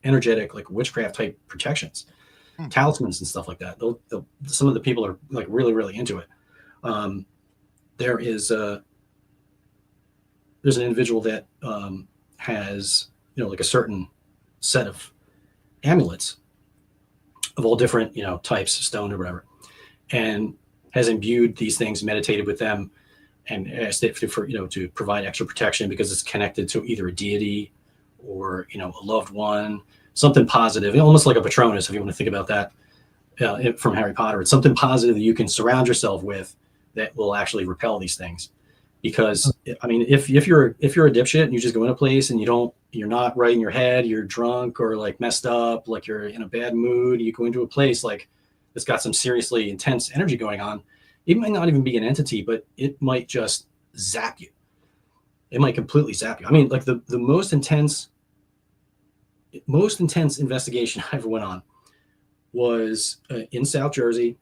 energetic, like, witchcraft type protections, talismans and stuff like that. Some of the people are, like, really, really into it. There's an individual that has, like, a certain set of amulets of all different, types, stone or whatever, and has imbued these things, meditated with them, and asked it for, to provide extra protection because it's connected to either a deity or, a loved one, something positive, almost like a Patronus, if you want to think about that from Harry Potter. It's something positive that you can surround yourself with that will actually repel these things. Because I mean, if you're a dipshit and you just go in a place and you're not right in your head, you're drunk or like messed up, like you're in a bad mood, you go into a place like that's got some seriously intense energy going on, it might not even be an entity, but it might just zap you. It might completely zap you. I mean, like the most intense investigation I ever went on was in South Jersey,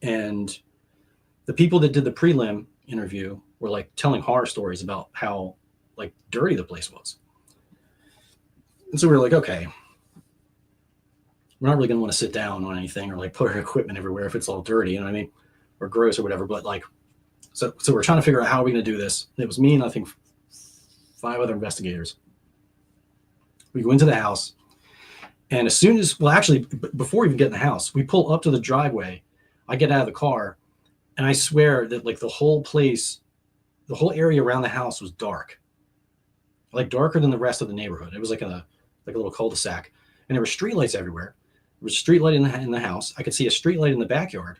and the people that did the prelim interview were like telling horror stories about how like dirty the place was. And so we were like, okay, we're not really going to want to sit down on anything or like put our equipment everywhere if it's all dirty, you know what I mean? Or gross or whatever. But like, so we're trying to figure out how are we going to do this. It was me and I think 5 other investigators. We go into the house, and as soon as, well, actually, before we even get in the house, we pull up to the driveway. I get out of the car, and I swear that like the whole place, the whole area around the house was dark, like darker than the rest of the neighborhood. It was like a little cul-de-sac, and there were streetlights everywhere. There was a streetlight in the house. I could see a streetlight in the backyard,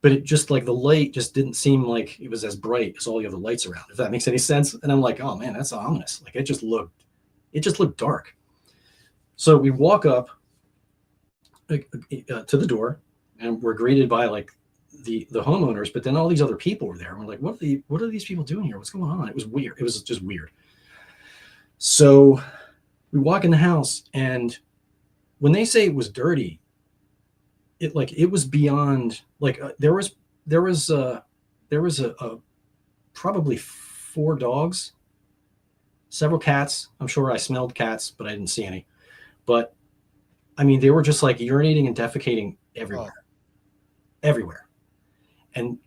but it just like the light just didn't seem like it was as bright as all the other lights around, if that makes any sense. And I'm like, oh man, that's ominous. Like it just looked dark. So we walk up to the door, and we're greeted by like the homeowners, but then all these other people were there. And we're like, what are these people doing here? What's going on? It was weird. It was just weird. So we walk in the house, and when they say it was dirty, it was beyond like there was probably 4 dogs, several cats. I'm sure I smelled cats, but I didn't see any. But I mean, they were just like urinating and defecating everywhere. And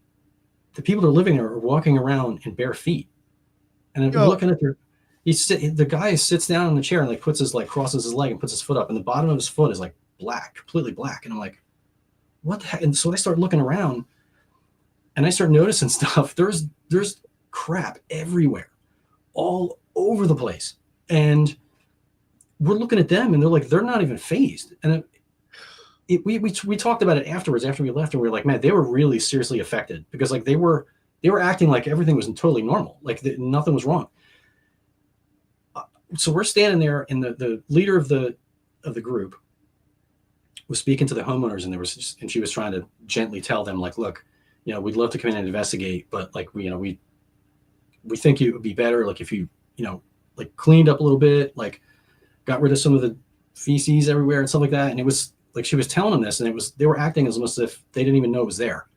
the people that are living there are walking around in bare feet. And I'm looking at the guy sits down in the chair and like crosses his leg and puts his foot up, and the bottom of his foot is like black, completely black. And I'm like, what the heck? And so I start looking around, and I start noticing stuff. There's crap everywhere, all over the place. And we're looking at them, and they're not even phased. And we talked about it afterwards, after we left, and we were like, man, they were really seriously affected, because like they were acting like everything was totally normal, like nothing was wrong. So we're standing there, and the leader of the group was speaking to the homeowners, and she was trying to gently tell them, like, look, we'd love to come in and investigate, but like we think it would be better like if you like cleaned up a little bit, like got rid of some of the feces everywhere and stuff like that. And it was like she was telling them this, and they were acting as almost if they didn't even know it was there.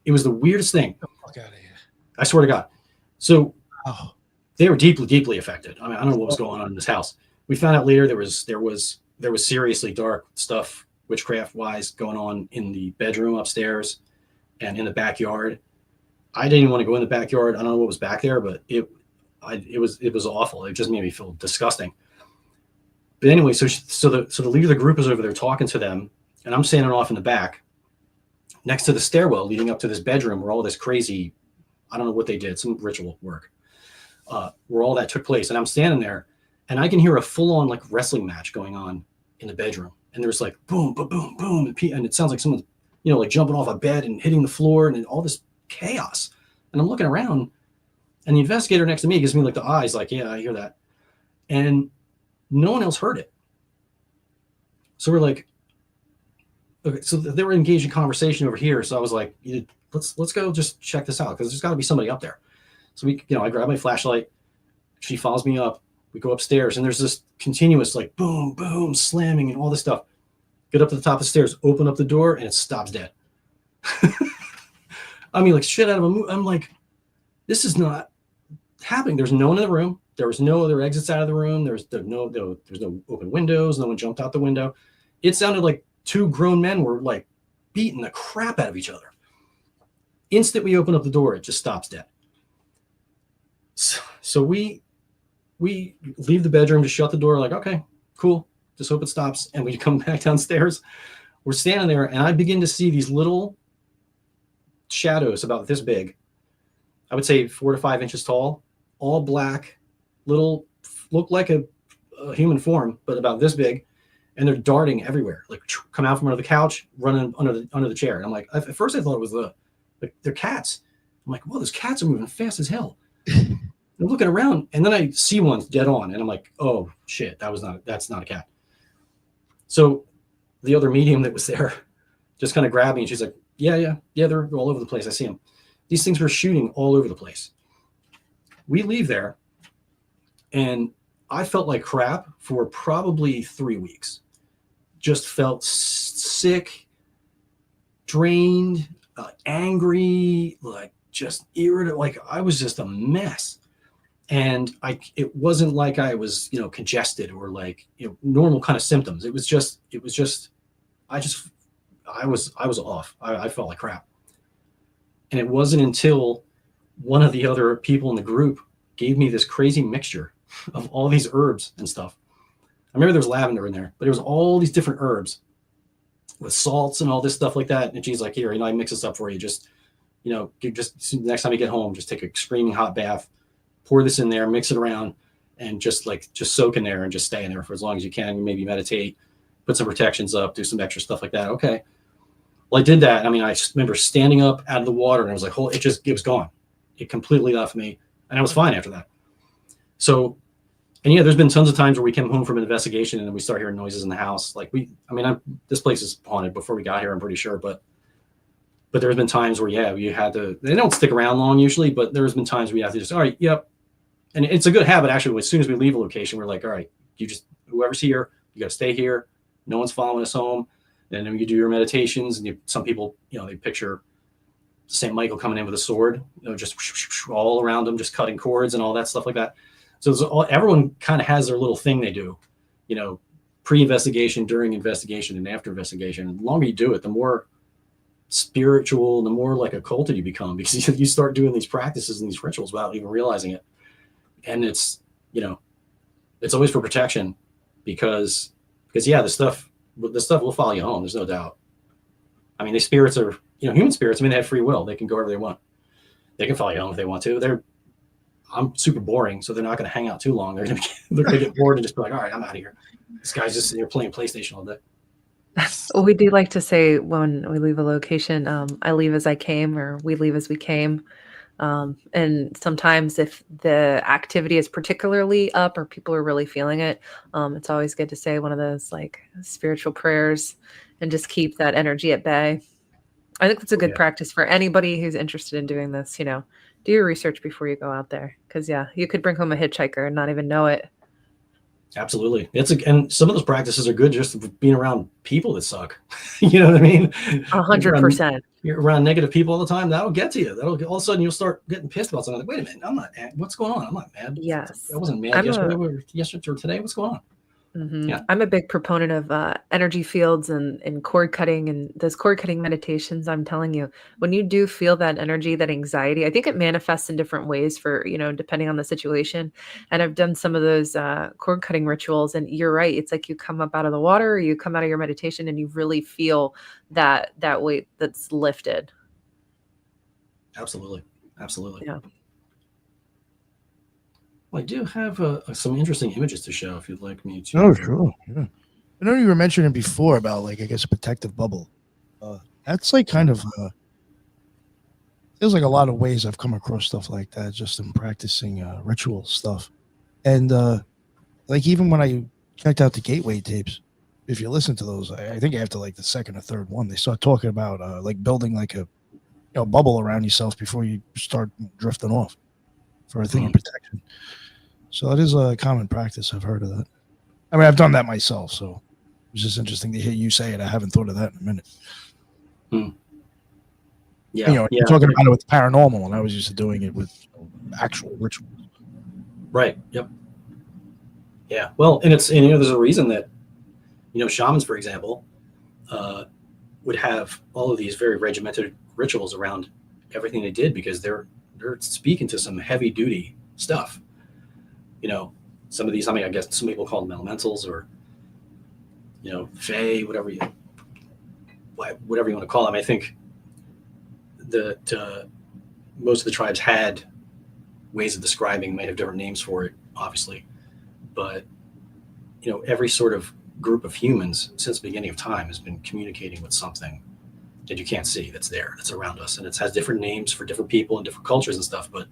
It was the weirdest thing. Get the fuck out of here. I swear to God. So they were deeply, deeply affected. I mean, I don't know what was going on in this house. We found out later there was seriously dark stuff, witchcraft wise, going on in the bedroom upstairs and in the backyard. I didn't even want to go in the backyard. I don't know what was back there, but it was awful. It just made me feel disgusting. But anyway, so the leader of the group is over there talking to them, and I'm standing off in the back next to the stairwell leading up to this bedroom where all this crazy, I don't know what they did, some ritual work, where all that took place. And I'm standing there, and I can hear a full-on like wrestling match going on in the bedroom. And there's like boom, boom, boom, boom, and it sounds like someone's like jumping off a bed and hitting the floor, and all this chaos. And I'm looking around, and the investigator next to me gives me like the eyes, like, yeah, I hear that. And no one else heard it. So we're like, okay, so they were engaged in conversation over here. So I was like, let's go just check this out, because there's got to be somebody up there. So I grab my flashlight. She follows me up. We go upstairs, and there's this continuous like boom, boom, slamming and all this stuff. Get up to the top of the stairs, open up the door, and it stops dead. I mean, like shit out of a movie. I'm like, this is not happening. There's no one in the room. There was no other exits out of the room. There's no open windows. No one jumped out the window. It sounded like 2 grown men were like beating the crap out of each other. Instant we open up the door, it just stops dead. So we leave the bedroom to shut the door, like, okay, cool. Just hope it stops. And we come back downstairs. We're standing there, and I begin to see these little shadows about this big. I would say 4 to 5 inches tall, all black, little, look like a human form, but about this big. And they're darting everywhere, like come out from under the couch, running under the chair. And I'm like, at first I thought it was they're cats. I'm like, well, those cats are moving fast as hell. I'm looking around, and then I see one dead on, and I'm like, oh shit, that's not a cat. So the other medium that was there just kind of grabbed me, and she's like, yeah, they're all over the place. I see them. These things were shooting all over the place. We leave there, and I felt like crap for probably 3 weeks. Just felt sick, drained, angry, like just irritable. Like I was just a mess. And it wasn't like I was, congested or like, normal kind of symptoms. It was just, I was off. I felt like crap. And it wasn't until one of the other people in the group gave me this crazy mixture of all these herbs and stuff. I remember there was lavender in there, but there was all these different herbs with salts and all this stuff like that. And she's like, here, I mix this up for you. Just, just next time you get home, just take a screaming hot bath, pour this in there, mix it around, and just soak in there and just stay in there for as long as you can. Maybe meditate, put some protections up, do some extra stuff like that. Okay. Well, I did that. I mean, I remember standing up out of the water, and I was like, it was gone. It completely left me. And I was fine after that. So, and yeah, there's been tons of times where we came home from an investigation and then we start hearing noises in the house. Like this place is haunted before we got here, I'm pretty sure. But there's been times where, you had to, they don't stick around long usually, but there's been times where you have to just, all right, yep. And it's a good habit, actually. As soon as we leave a location, we're like, all right, whoever's here, you got to stay here. No one's following us home. And then you do your meditations, and some people, they picture St. Michael coming in with a sword, just all around them, just cutting cords and all that stuff like that. So everyone kind of has their little thing they do, pre-investigation, during investigation, and after investigation. And the longer you do it, the more spiritual, the more like occulted you become, because you start doing these practices and these rituals without even realizing it. And it's always for protection, because the stuff will follow you home. There's no doubt. I mean, the spirits are, human spirits. I mean, they have free will. They can go wherever they want. They can follow you home if they want to. I'm super boring, so they're not going to hang out too long. They're going to get bored and just be like, all right, I'm out of here. This guy's just sitting here playing PlayStation all day. We do like to say when we leave a location, I leave as I came, or we leave as we came. And sometimes if the activity is particularly up or people are really feeling it, it's always good to say one of those like spiritual prayers and just keep that energy at bay. I think that's a good practice for anybody who's interested in doing this. Do your research before you go out there, because you could bring home a hitchhiker and not even know it. Absolutely. And some of those practices are good just being around people that suck. You know what I mean? 100%. You're around negative people all the time. That'll get to you. All of a sudden you'll start getting pissed about something. Like, wait a minute, I'm not. What's going on? I'm not mad. Yes. I wasn't mad yesterday or today. What's going on? Mm-hmm. Yeah. I'm a big proponent of energy fields and cord cutting, and those cord cutting meditations. I'm telling you, when you do feel that energy, that anxiety, I think it manifests in different ways for, depending on the situation. And I've done some of those cord cutting rituals, and you're right. It's like you come up out of the water, or you come out of your meditation, and you really feel that weight that's lifted. Absolutely. Yeah. Well, I do have some interesting images to show if you'd like me to. Oh, sure. Yeah. I know you were mentioning before about, like, I guess a protective bubble. That's like kind of there's like a lot of ways I've come across stuff like that just in practicing ritual stuff. And like even when I checked out the Gateway tapes, if you listen to those, I think after like the second or third one, they start talking about like building like a bubble around yourself before you start drifting off for a thing of protection. So that is a common practice. I've heard of that. I mean, I've done that myself, so it's just interesting to hear you say it. I haven't thought of that in a minute. Yeah, you're talking about it with paranormal, and I was used to doing it with actual rituals. Right. Yep. Yeah. Well, and there's a reason that shamans, for example, would have all of these very regimented rituals around everything they did, because they're speaking to some heavy duty stuff. Some of these, I guess some people call them elementals, or fae, whatever you want to call them. I think that most of the tribes had ways of describing, might have different names for it, obviously, but every sort of group of humans since the beginning of time has been communicating with something that you can't see, that's there, that's around us, and it has different names for different people and different cultures and stuff, but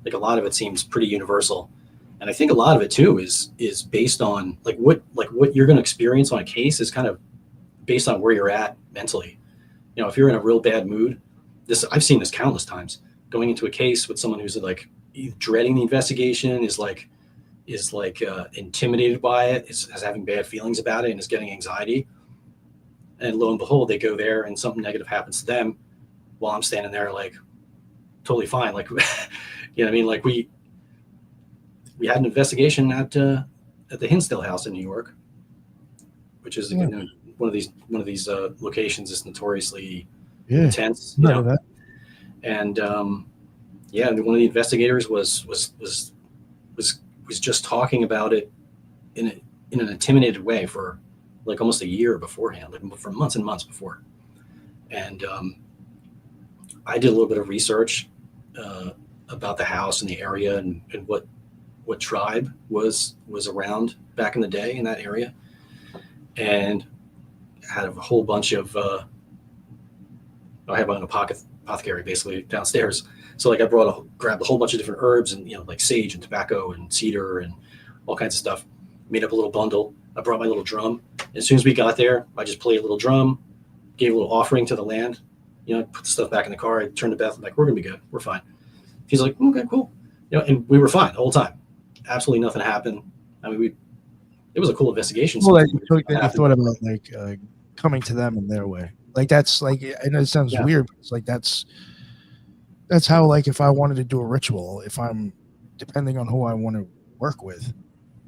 like a lot of it seems pretty universal. And I think a lot of it too is based on what you're going to experience on a case is kind of based on where you're at mentally. If you're in a real bad mood, I've seen this countless times, going into a case with someone who's like dreading the investigation, is intimidated by it, is having bad feelings about it, and is getting anxiety. And lo and behold, they go there and something negative happens to them while I'm standing there like totally fine. Like, what I mean? Like we had an investigation at the Hinsdale House in New York, which is one of these locations that's notoriously intense. That. And one of the investigators was just talking about it in an intimidated way for like almost a year beforehand, like for months and months before. And I did a little bit of research about the house and the area and what tribe was around back in the day in that area, and had a whole bunch of I have my own apothecary basically downstairs. So like I grabbed a whole bunch of different herbs and like sage and tobacco and cedar and all kinds of stuff, made up a little bundle. I brought my little drum. As soon as we got there, I just played a little drum, gave a little offering to the land, put the stuff back in the car. I turned to Beth, I'm like, we're gonna be good, we're fine. He's like, okay, cool. And we were fine the whole time. Absolutely nothing happened. I mean, it was a cool investigation. Well, you thought about like coming to them in their way. Like that's like, I know it sounds weird, but it's like that's how, like, if I wanted to do a ritual, if I'm depending on who I want to work with,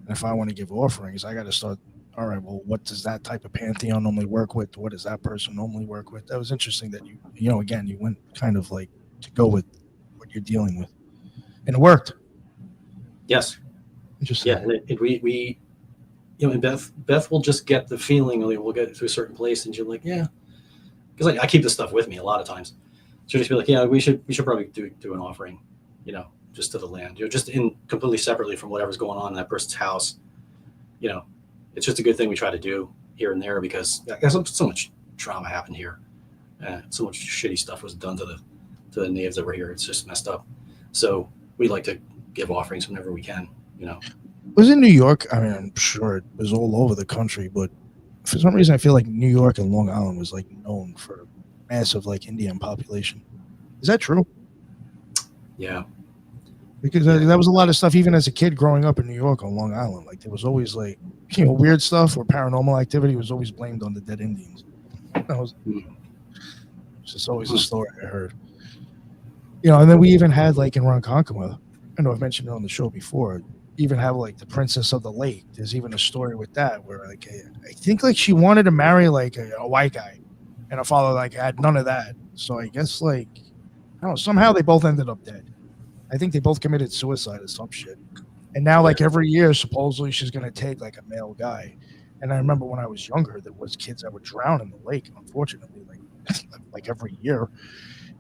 and if I want to give offerings, I got to start. All right, well, what does that type of pantheon normally work with? What does that person normally work with? That was interesting that again, you went kind of like to go with what you're dealing with, and it worked. Yes. Interesting. Yeah, and we and Beth will just get the feeling, we'll get to a certain place, and you're like, yeah, because I keep this stuff with me a lot of times. She'll just be like, yeah, we should probably do an offering, just to the land, just in completely separately from whatever's going on in that person's house. It's just a good thing we try to do here and there, because so much trauma happened here, so much shitty stuff was done to the natives that were here. It's just messed up. So we like to give offerings whenever we can. It was in New York. I mean, I'm sure it was all over the country, but for some reason, I feel like New York and Long Island was like known for a massive like Indian population. Is that true? Yeah. Because that was a lot of stuff, even as a kid growing up in New York on Long Island. Like there was always like, weird stuff or paranormal activity was always blamed on the dead Indians. It's just always a story I heard. And then we even had like in Ronkonkoma, I know I've mentioned it on the show before, even have like the Princess of the Lake. There's even a story with that where like I think like she wanted to marry like a white guy, and her father like had none of that. So I guess like I don't know, somehow they both ended up dead. I think they both committed suicide or some shit. And now like every year supposedly she's gonna take like a male guy. And I remember when I was younger, there was kids that would drown in the lake, unfortunately, like every year.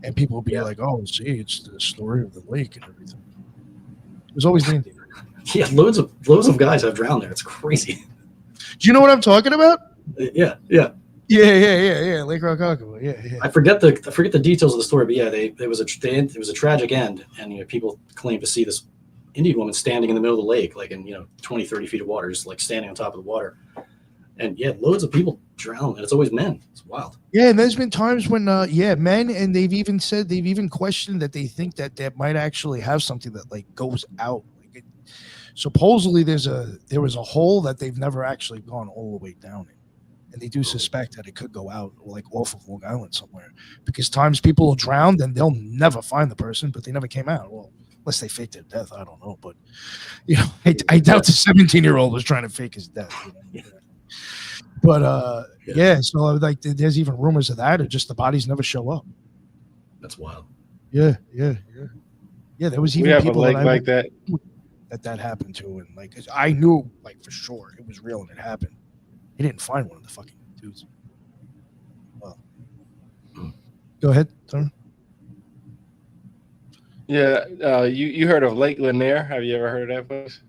And people would be like, "Oh, see, it's the story of the lake and everything." It was always the Indian. Yeah, loads of guys have drowned there. It's crazy. Do you know what I'm talking about? Yeah. Yeah. Lake Ronkonkoma. Yeah. I forget the details of the story, but yeah, it was a tragic end, and people claim to see this Indian woman standing in the middle of the lake, like in 20, 30 feet of water, just like standing on top of the water. And yeah, loads of people drown, and it's always men. It's wild. Yeah, and there's been times when men, and they've even questioned that they think that might actually have something that like goes out. Like supposedly there was a hole that they've never actually gone all the way down in. And they do suspect that it could go out like off of Long Island somewhere, because times people will drown and they'll never find the person, but they never came out. Well, unless they faked their death, I don't know. But I doubt the 17-year-old was trying to fake his death. But so like there's even rumors of that, or just the bodies never show up. That's wild. Yeah. There was even people that happened to, and like I knew like for sure it was real and it happened. He didn't find one of the fucking dudes. Well, go ahead, Tom. Yeah, you heard of Lake Lanier? Have you ever heard of that place?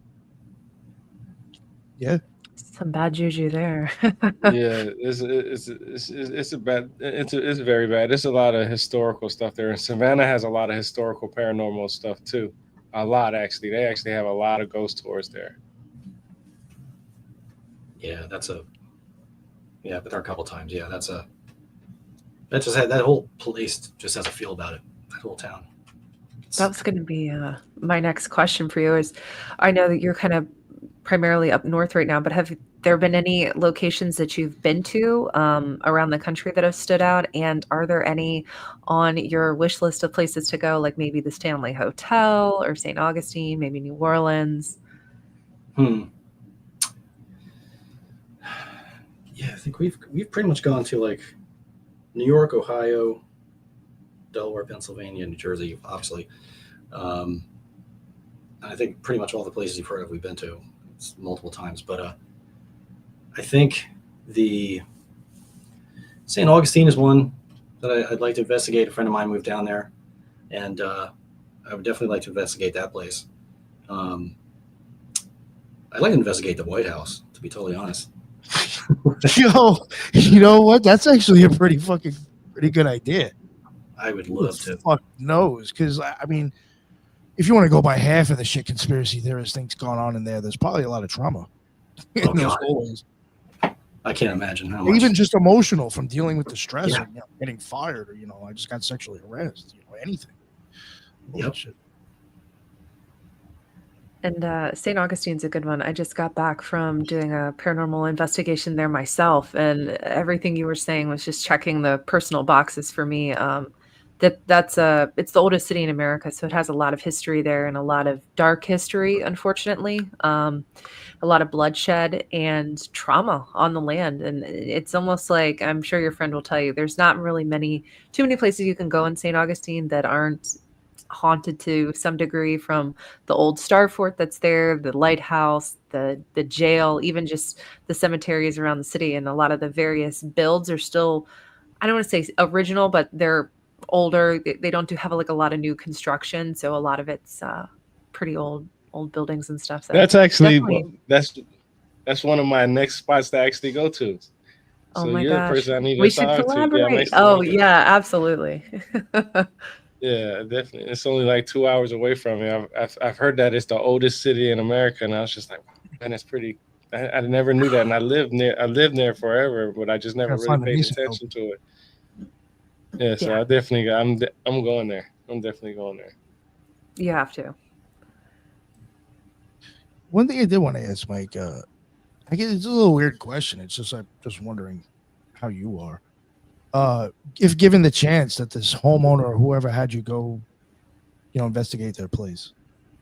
Yeah. Some bad juju there. Yeah, it's a bad. It's very bad. There's a lot of historical stuff there, and Savannah has a lot of historical paranormal stuff too. A lot actually. They actually have a lot of ghost tours there. Yeah, been there a couple times. Yeah, that whole place just has a feel about it. That whole town. That was going to be my next question for you is, I know that you're kind of primarily up north right now, but have there been any locations that you've been to around the country that have stood out? And are there any on your wish list of places to go, like maybe the Stanley Hotel or St. Augustine, maybe New Orleans? Yeah, I think we've pretty much gone to like New York, Ohio, Delaware, Pennsylvania, New Jersey, obviously. And I think pretty much all the places you've heard of we've been to multiple times. But I think the St. Augustine is one that I'd like to investigate. A friend of mine moved down there, and I would definitely like to investigate that place. I'd like to investigate the White House, to be totally honest. Yo, you know what? That's actually a pretty good idea. I would love to. Fuck knows, because I mean, if you want to go by half of the shit conspiracy theorist things going on in there, there's probably a lot of trauma. Oh, God. I can't imagine how much. Even just emotional from dealing with the stress, Yeah. of, getting fired, or I just got sexually harassed, anything. Yep. Shit. And St. Augustine's a good one. I just got back from doing a paranormal investigation there myself, and everything you were saying was just checking the personal boxes for me. It's the oldest city in America, so it has a lot of history there and a lot of dark history, unfortunately. A lot of bloodshed and trauma on the land, and it's almost like, I'm sure your friend will tell you, there's not really too many places you can go in St. Augustine that aren't haunted to some degree, from the old Star Fort that's there, the lighthouse, the jail, even just the cemeteries around the city. And a lot of the various builds are still, I don't want to say original, but they're older. They don't have a lot of new construction, so a lot of it's pretty old buildings and stuff. So That's actually definitely. that's one of my next spots to actually go to. Oh So my you're the gosh, person I need we to should talk to. Yeah, I'm collaborate. actually Oh gonna go. yeah, absolutely. Yeah, definitely. It's only like 2 hours away from me. I've heard that it's the oldest city in America, and I was just like, man, it's pretty. I never knew that, and I lived there forever, but I just never Gotta really find a paid decent attention to it. Yeah, so Yeah. I definitely I'm going there. I'm definitely going there. You have to. One thing I did want to ask, Mike, I guess it's a little weird question. It's just I'm just wondering how you are. If given the chance that this homeowner or whoever had you go, investigate their place,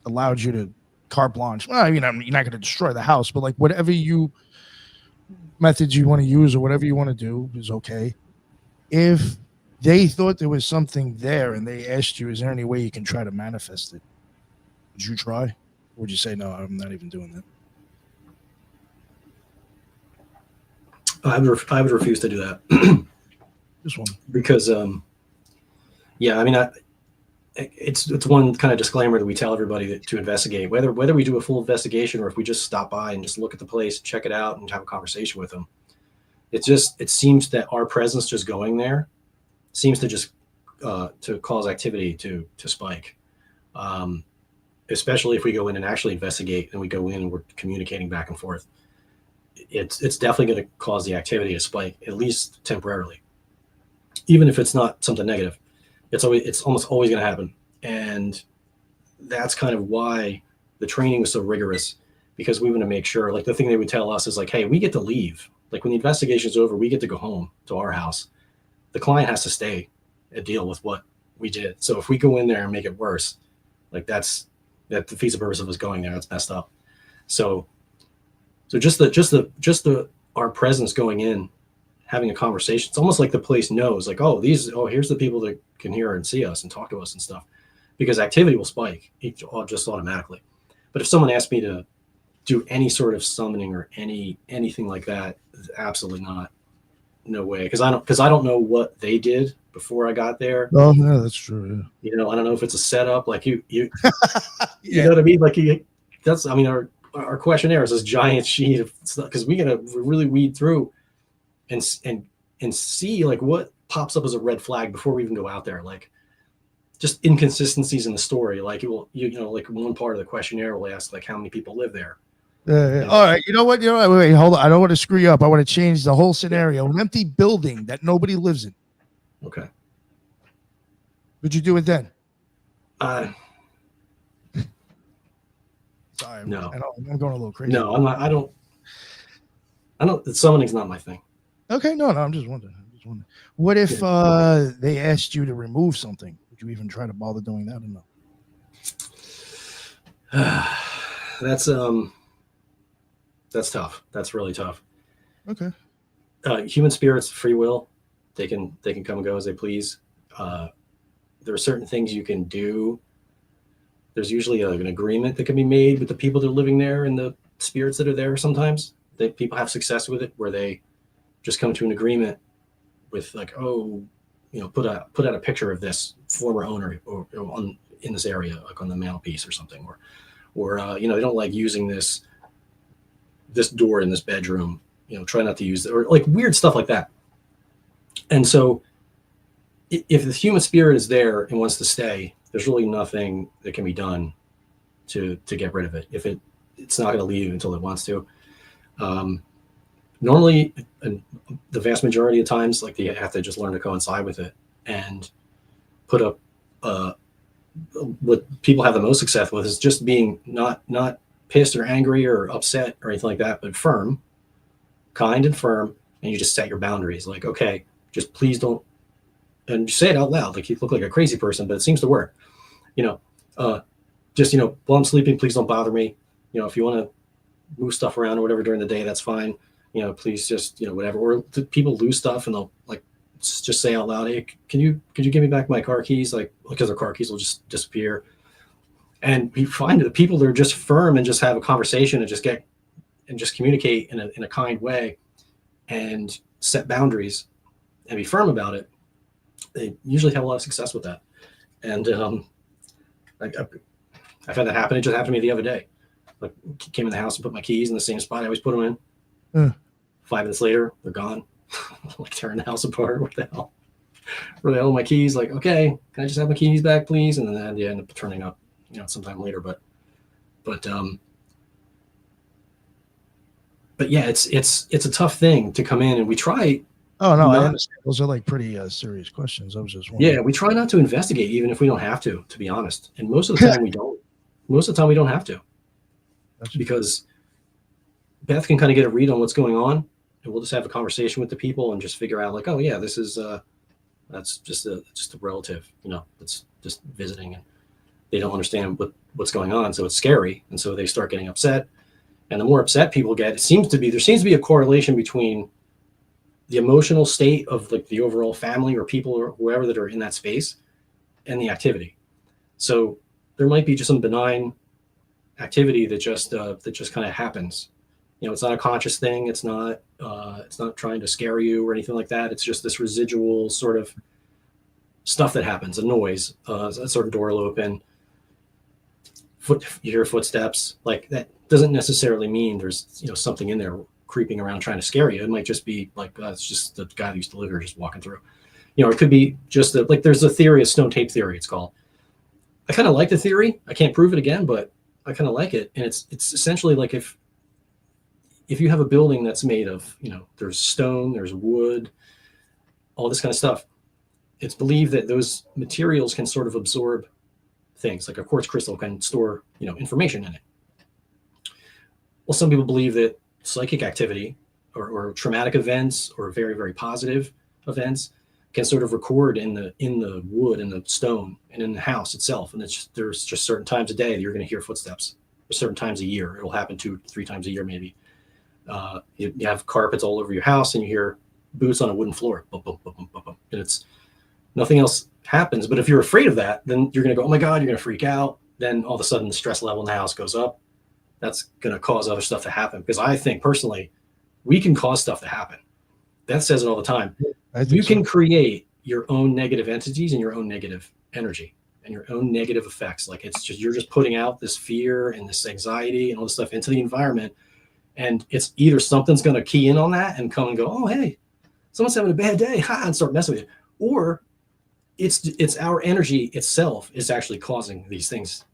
allowed you to carte blanche. Well, you're not going to destroy the house, but like whatever methods you want to use or whatever you want to do is okay. If they thought there was something there and they asked you, is there any way you can try to manifest it? Would you try? Or would you say, no, I'm not even doing that? I would refuse to do that. This one. Because yeah, I mean, it's one kind of disclaimer that we tell everybody to investigate, whether we do a full investigation or if we just stop by and just look at the place, check it out, and have a conversation with them. It seems that our presence just going there seems to just to cause activity to spike, especially if we go in and actually investigate, and we go in and we're communicating back and forth. It's definitely going to cause the activity to spike, at least temporarily. Even if it's not something negative, it's almost always going to happen. And that's kind of why the training was so rigorous, because we want to make sure, like the thing they would tell us is like, hey, we get to leave. Like when the investigation is over, we get to go home to our house. The client has to stay and deal with what we did. So if we go in there and make it worse, like that defeats the purpose of us going there. That's messed up. So just our presence going in, having a conversation, it's almost like the place knows, like, here's the people that can hear and see us and talk to us and stuff, because activity will spike just automatically. But if someone asked me to do any sort of summoning or anything like that, absolutely not. no way, because I don't know what they did before I got there. Oh, yeah, that's true. You know, I don't know if it's a setup. Like you Yeah. you know what I mean? Like that's, I mean, our questionnaire is this giant sheet of stuff, because we gotta really weed through and see like what pops up as a red flag before we even go out there. Like just inconsistencies in the story. Like you know, like one part of the questionnaire will ask like how many people live there. Yeah. You know? All right. You know what? Wait, hold on. I don't want to screw you up. I want to change the whole scenario. An empty building that nobody lives in. Okay. Would you do it then? Sorry. No. I'm going a little crazy. No, I'm not. I don't. Summoning's not my thing. Okay. No. I'm just wondering. What if they asked you to remove something? Would you even try to bother doing that or no? That's tough. That's really tough. Okay. Human spirits, free will, they can come and go as they please. There are certain things you can do. There's usually an agreement that can be made with the people that are living there and the spirits that are there. Sometimes that people have success with it, where they just come to an agreement with like, oh, you know, put out a picture of this former owner or in this area, like on the mantelpiece or something, or you know, they don't like using this door in this bedroom, you know, try not to use it, or like weird stuff like that. And so if the human spirit is there and wants to stay, there's really nothing that can be done to get rid of it. If it's not going to leave until it wants to. Normally, the vast majority of times, like they have to just learn to coincide with it and put up what people have the most success with is just being not pissed or angry or upset or anything like that, but firm, kind and firm. And you just set your boundaries. Like, okay, just please don't, and say it out loud. Like you look like a crazy person, but it seems to work. You know, just, you know, while I'm sleeping, please don't bother me. You know, if you want to move stuff around or whatever during the day, that's fine. You know, please just, you know, whatever. Or people lose stuff and they'll like just say out loud, hey, could you give me back my car keys? Like, because their car keys will just disappear. And we find that the people that are just firm and just have a conversation and just communicate in a kind way and set boundaries and be firm about it, they usually have a lot of success with that. And I've had that happen. It just happened to me the other day. Like, came in the house and put my keys in the same spot I always put them in. 5 minutes later, they're gone. Like tearing the house apart. What the hell? Where the hell are my keys? Like, okay, can I just have my keys back, please? And then they end up turning up, you know, sometime later. But yeah, it's a tough thing to come in, and we try. Oh no, I understand. Those are like pretty serious questions. I was just wondering. Yeah, we try not to investigate, even if we don't have to be honest. And most of the time we don't. Most of the time we don't have to, because Beth can kind of get a read on what's going on, and we'll just have a conversation with the people and just figure out like, oh yeah, this is that's just a relative, you know, that's just visiting, and they don't understand what's going on, so it's scary, and so they start getting upset. And the more upset people get, there seems to be a correlation between the emotional state of like the overall family or people or whoever that are in that space and the activity. So there might be just some benign activity that just kind of happens. You know, it's not a conscious thing. It's not trying to scare you or anything like that. It's just this residual sort of stuff that happens, a noise, a certain door will open, you hear footsteps. Like that doesn't necessarily mean there's, you know, something in there creeping around trying to scare you. It might just be like, it's just the guy that used to live here just walking through. You know, it could be just like there's a theory, a stone tape theory, it's called. I kind of like the theory. I can't prove it again, but I kind of like it. And it's essentially like if you have a building that's made of, you know, there's stone, there's wood, all this kind of stuff, it's believed that those materials can sort of absorb things. Like a quartz crystal can store, you know, information in it. Well, some people believe that psychic activity or traumatic events or very, very positive events can sort of record in the wood and the stone and in the house itself. And there's just certain times a day that you're going to hear footsteps. There's certain times a year. It'll happen 2-3 times a year, maybe. You have carpets all over your house and you hear boots on a wooden floor. Boom, boom, boom, boom, boom, boom. And it's nothing else happens. But if you're afraid of that, then you're going to go, oh my God, you're going to freak out. Then all of a sudden the stress level in the house goes up. That's going to cause other stuff to happen. Because I think personally, we can cause stuff to happen. Beth says it all the time. I think You so. can create your own negative entities and your own negative energy and your own negative effects. Like it's just, you're just putting out this fear and this anxiety and all this stuff into the environment. And it's either something's going to key in on that and come and go, oh, hey, someone's having a bad day, and start messing with you. Or it's our energy itself is actually causing these things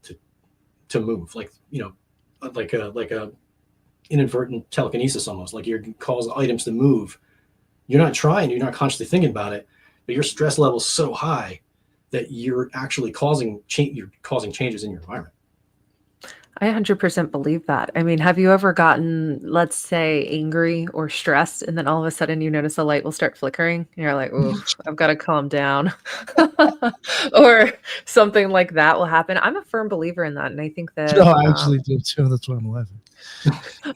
to move. Like, you know, like a inadvertent telekinesis almost. Like you're cause items to move. You're not trying, you're not consciously thinking about it, but your stress level is so high that you're actually causing changes in your environment. I 100% believe that. I mean, have you ever gotten, let's say, angry or stressed, and then all of a sudden you notice a light will start flickering? And you're like, "Ooh, I've got to calm down," or something like that will happen. I'm a firm believer in that, and I think that. No, I actually do too. That's why I'm laughing.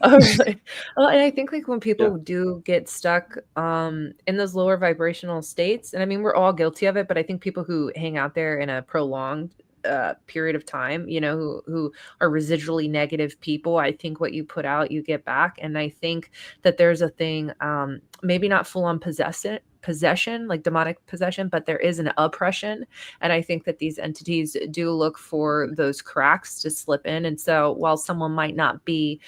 Oh, really? Well, and I think like when people Yeah. do get stuck in those lower vibrational states, and I mean we're all guilty of it, but I think people who hang out there in a prolonged period of time, you know, who are residually negative people, I think what you put out, you get back. And I think that there's a thing, maybe not full on possession, like demonic possession, but there is an oppression. And I think that these entities do look for those cracks to slip in. And so while someone might not be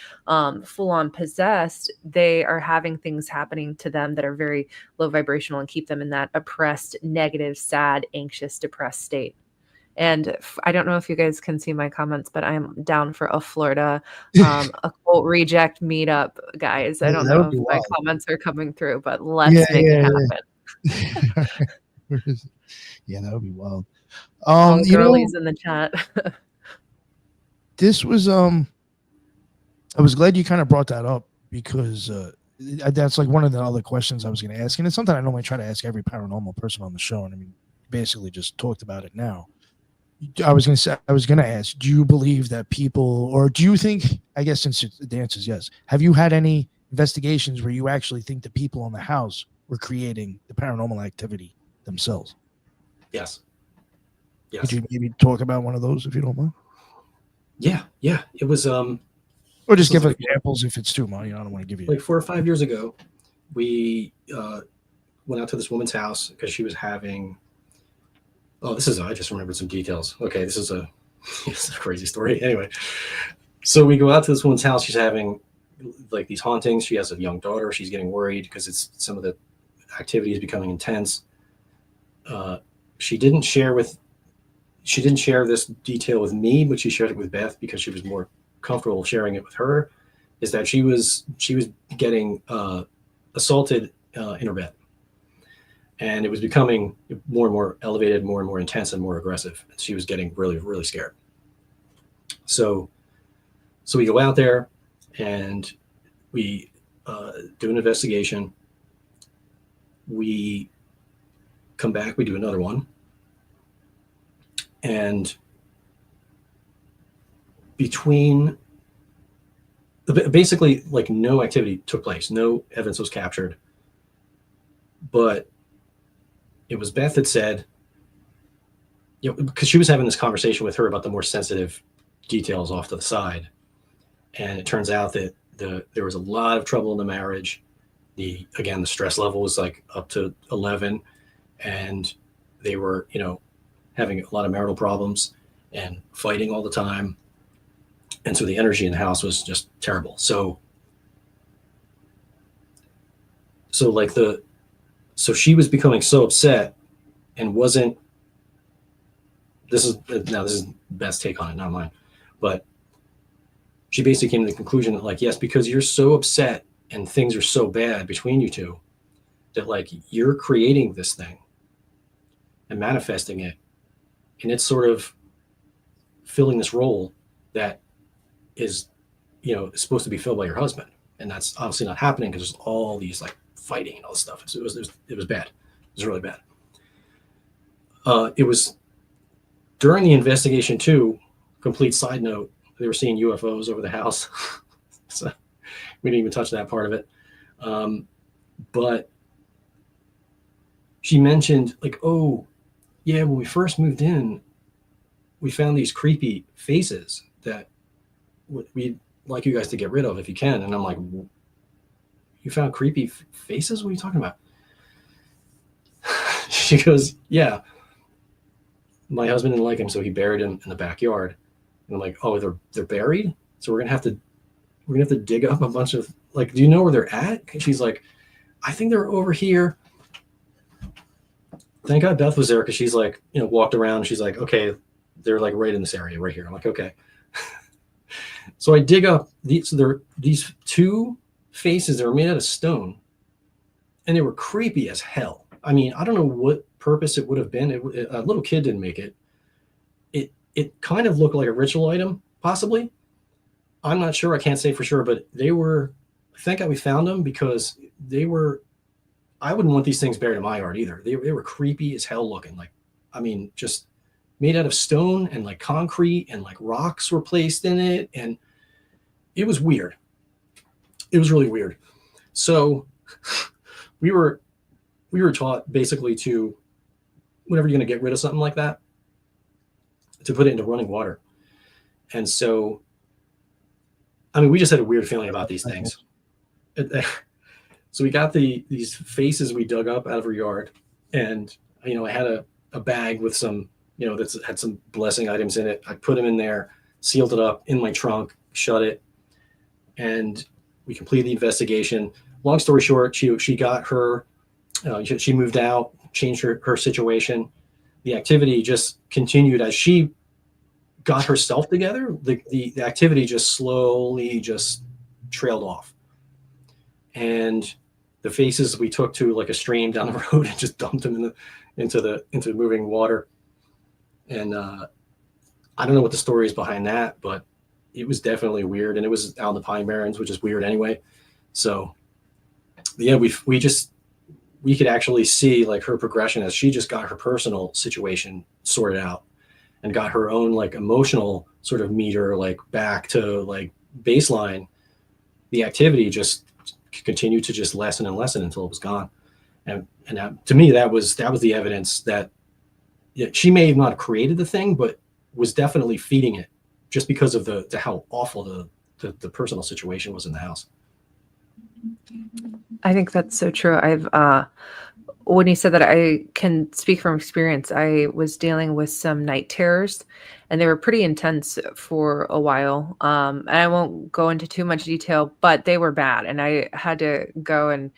full on possessed, they are having things happening to them that are very low vibrational and keep them in that oppressed, negative, sad, anxious, depressed state. And I don't know if you guys can see my comments, but I'm down for a Florida occult reject meetup, guys. I Yeah, don't that know would if be my wild. comments are coming through, but let's Yeah, make it yeah, happen. Where is it? Yeah, that would be wild. All the You know, girlies in the chat. this was I was glad you kind of brought that up because that's like one of the other questions I was going to ask, and it's something I normally try to ask every paranormal person on the show, and I mean, basically just talked about it now. I was going to ask, do you believe that people, or do you think, I guess since the answer is yes, have you had any investigations where you actually think the people in the house were creating the paranormal activity themselves? Yes. Could you maybe talk about one of those if you don't mind? Yeah. It was Or just this give was examples if it's too much. I don't want to give you like 4 or 5 years ago. We went out to this woman's house because she was having. Oh, I just remembered some details. Okay, this is a crazy story. Anyway, so we go out to this woman's house. She's having like these hauntings. She has a young daughter. She's getting worried because some of the activity is becoming intense. She didn't share this detail with me, but she shared it with Beth because she was more comfortable sharing it with her. Is that she was getting assaulted in her bed. And it was becoming more and more elevated, more and more intense and more aggressive. And she was getting really, really scared. So we go out there and we do an investigation. We come back, we do another one. And basically like no activity took place. No evidence was captured. But it was Beth that said, you know, because she was having this conversation with her about the more sensitive details off to the side. And it turns out that there was a lot of trouble in the marriage. The stress level was like up to 11, and they were, you know, having a lot of marital problems and fighting all the time. And so the energy in the house was just terrible. So she was becoming so upset and wasn't. This is Beth's take on it, not mine. But she basically came to the conclusion that, like, yes, because you're so upset and things are so bad between you two, that like you're creating this thing and manifesting it, and it's sort of filling this role that is, you know, supposed to be filled by your husband, and that's obviously not happening because there's all these like fighting and all this stuff. So it was bad. It was really bad. It was during the investigation too. Complete side note: they were seeing UFOs over the house, so we didn't even touch that part of it. But she mentioned like, oh, yeah, when we first moved in, we found these creepy faces that we'd like you guys to get rid of if you can. And I'm like, you found creepy faces? What are you talking about? She goes, yeah, my husband didn't like him, so he buried him in the backyard. And I'm like, oh, they're buried? So we're gonna have to dig up a bunch of, like, do you know where they're at? And she's like, I think they're over here. Thank God Beth was there, because she's like, walked around. She's like, okay, they're like right in this area right here. I'm like, okay. So I dig up these two faces that were made out of stone, and they were creepy as hell. I mean, I don't know what purpose it would have been. A little kid didn't make it. It kind of looked like a ritual item, possibly. I'm not sure. I can't say for sure, but they were. Thank God we found them, because they were. I wouldn't want these things buried in my yard either. They were creepy as hell looking. Like, I mean, just made out of stone and like concrete, and like rocks were placed in it, and it was weird. It was really weird. So we were taught basically to, whenever you're going to get rid of something like that, to put it into running water. And so, I mean, we just had a weird feeling about these things. So we got these faces we dug up out of our yard, and I had a bag with some, that's had some blessing items in it. I put them in there, sealed it up in my trunk, shut it, and we completed the investigation. Long story short, she got her, she moved out, changed her situation. The activity just continued as she got herself together. The activity just slowly just trailed off. And the faces we took to like a stream down the road and just dumped them into moving water. And I don't know what the story is behind that, but it was definitely weird. And it was out in the Pine Barrens, which is weird anyway. So yeah, we could actually see like her progression as she just got her personal situation sorted out and got her own like emotional sort of meter like back to like baseline. The activity just continued to just lessen and lessen until it was gone. And to me, that was the evidence that she may have not created the thing, but was definitely feeding it, just because of the how awful the personal situation was in the house. I think that's so true. When you said that, I can speak from experience. I was dealing with some night terrors, and they were pretty intense for a while. And I won't go into too much detail, but they were bad, and I had to go and,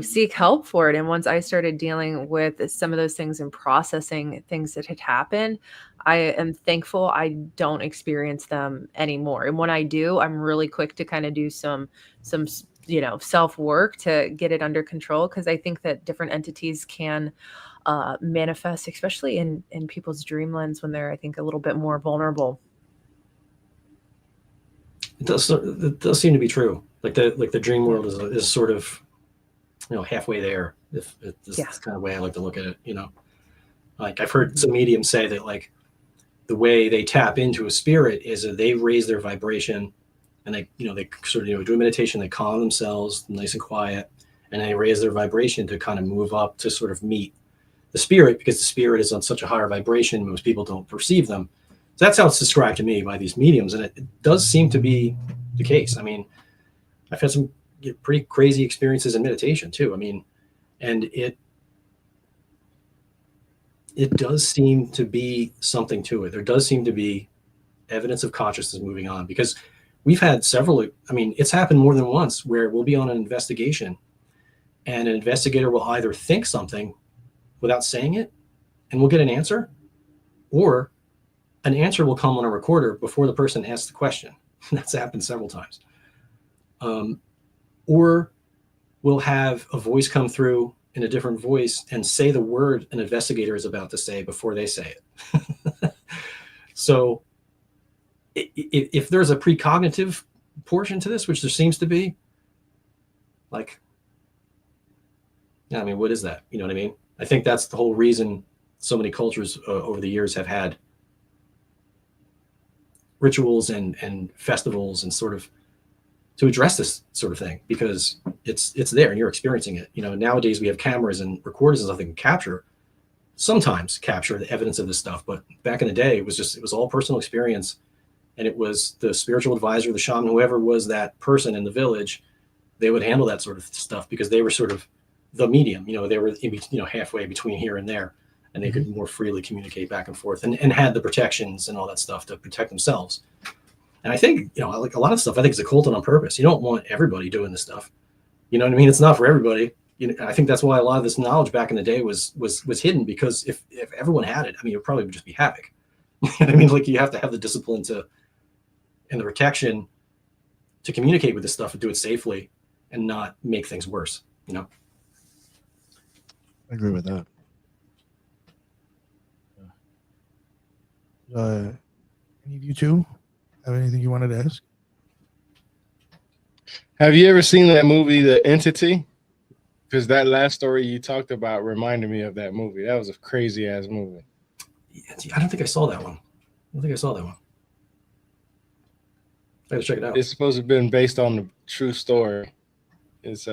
seek help for it. And once I started dealing with some of those things and processing things that had happened, I am thankful I don't experience them anymore. And when I do, I'm really quick to kind of do some self-work to get it under control, because I think that different entities can manifest, especially in people's dreamlands when they're, I think, a little bit more vulnerable. It does seem to be true. Like the dream world is sort of, halfway there. If this is kind of way I like to look at it, like I've heard some mediums say that like the way they tap into a spirit is that they raise their vibration, and they sort of do a meditation, they calm themselves nice and quiet, and they raise their vibration to kind of move up to sort of meet the spirit, because the spirit is on such a higher vibration, most people don't perceive them. So that's how it's described to me by these mediums, and it does seem to be the case. I mean, I've had some pretty crazy experiences in meditation too. I mean, and it does seem to be something to it. There does seem to be evidence of consciousness moving on, because we've had several, I mean, it's happened more than once where we'll be on an investigation and an investigator will either think something without saying it and we'll get an answer, or an answer will come on a recorder before the person asks the question. That's happened several times. Or we'll have a voice come through in a different voice and say the word an investigator is about to say before they say it. So if there's a precognitive portion to this, which there seems to be, like, I mean, what is that? You know what I mean? I think that's the whole reason so many cultures over the years have had rituals and festivals and sort of to address this sort of thing, because it's there and you're experiencing it. Nowadays we have cameras and recorders and stuff that can sometimes capture the evidence of this stuff. But back in the day, it was all personal experience. And it was the spiritual advisor, the shaman, whoever was that person in the village, they would handle that sort of stuff, because they were sort of the medium. They were halfway between here and there, and they could more freely communicate back and forth, and had the protections and all that stuff to protect themselves. And I think, like a lot of stuff, I think is occulted on purpose. You don't want everybody doing this stuff. You know what I mean? It's not for everybody. I think that's why a lot of this knowledge back in the day was hidden, because if everyone had it, I mean, it probably would just be havoc. You know what I mean? Like, you have to have the discipline and the protection to communicate with this stuff and do it safely and not make things worse. I agree with that. Any of you two have anything you wanted to ask? Have you ever seen that movie, The Entity? Because that last story you talked about reminded me of that movie. That was a crazy ass movie. I don't think I saw that one. I gotta check it out. It's supposed to have been based on the true story. It's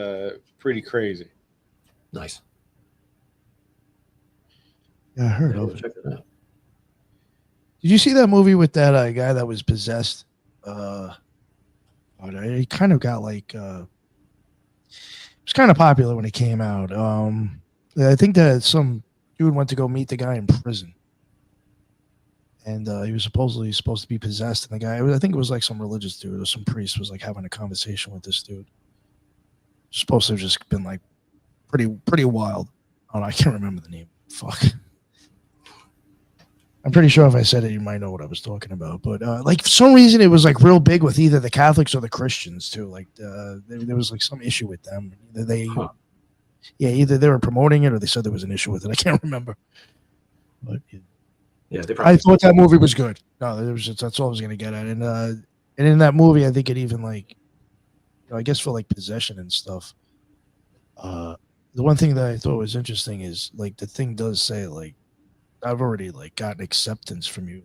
pretty crazy. Nice. Yeah, I heard of it. Check it out. Did you see that movie with that guy that was possessed? He kind of got like it was kind of popular when it came out. I think that some dude went to go meet the guy in prison, and he was supposed to be possessed. And the guy, I think it was like some religious dude or some priest, was like having a conversation with this dude. Supposed to have just been like pretty wild. Oh, I can't remember the name. Fuck. I'm pretty sure if I said it, you might know what I was talking about. But like for some reason, it was like real big with either the Catholics or the Christians too. Like there was like some issue with them. Either they were promoting it or they said there was an issue with it. I can't remember. But yeah, I thought that movie was good. No, that's all I was gonna get at. And in that movie, I think it even like, I guess for like possession and stuff. The one thing that I thought was interesting is like the thing does say like, I've already like gotten acceptance from you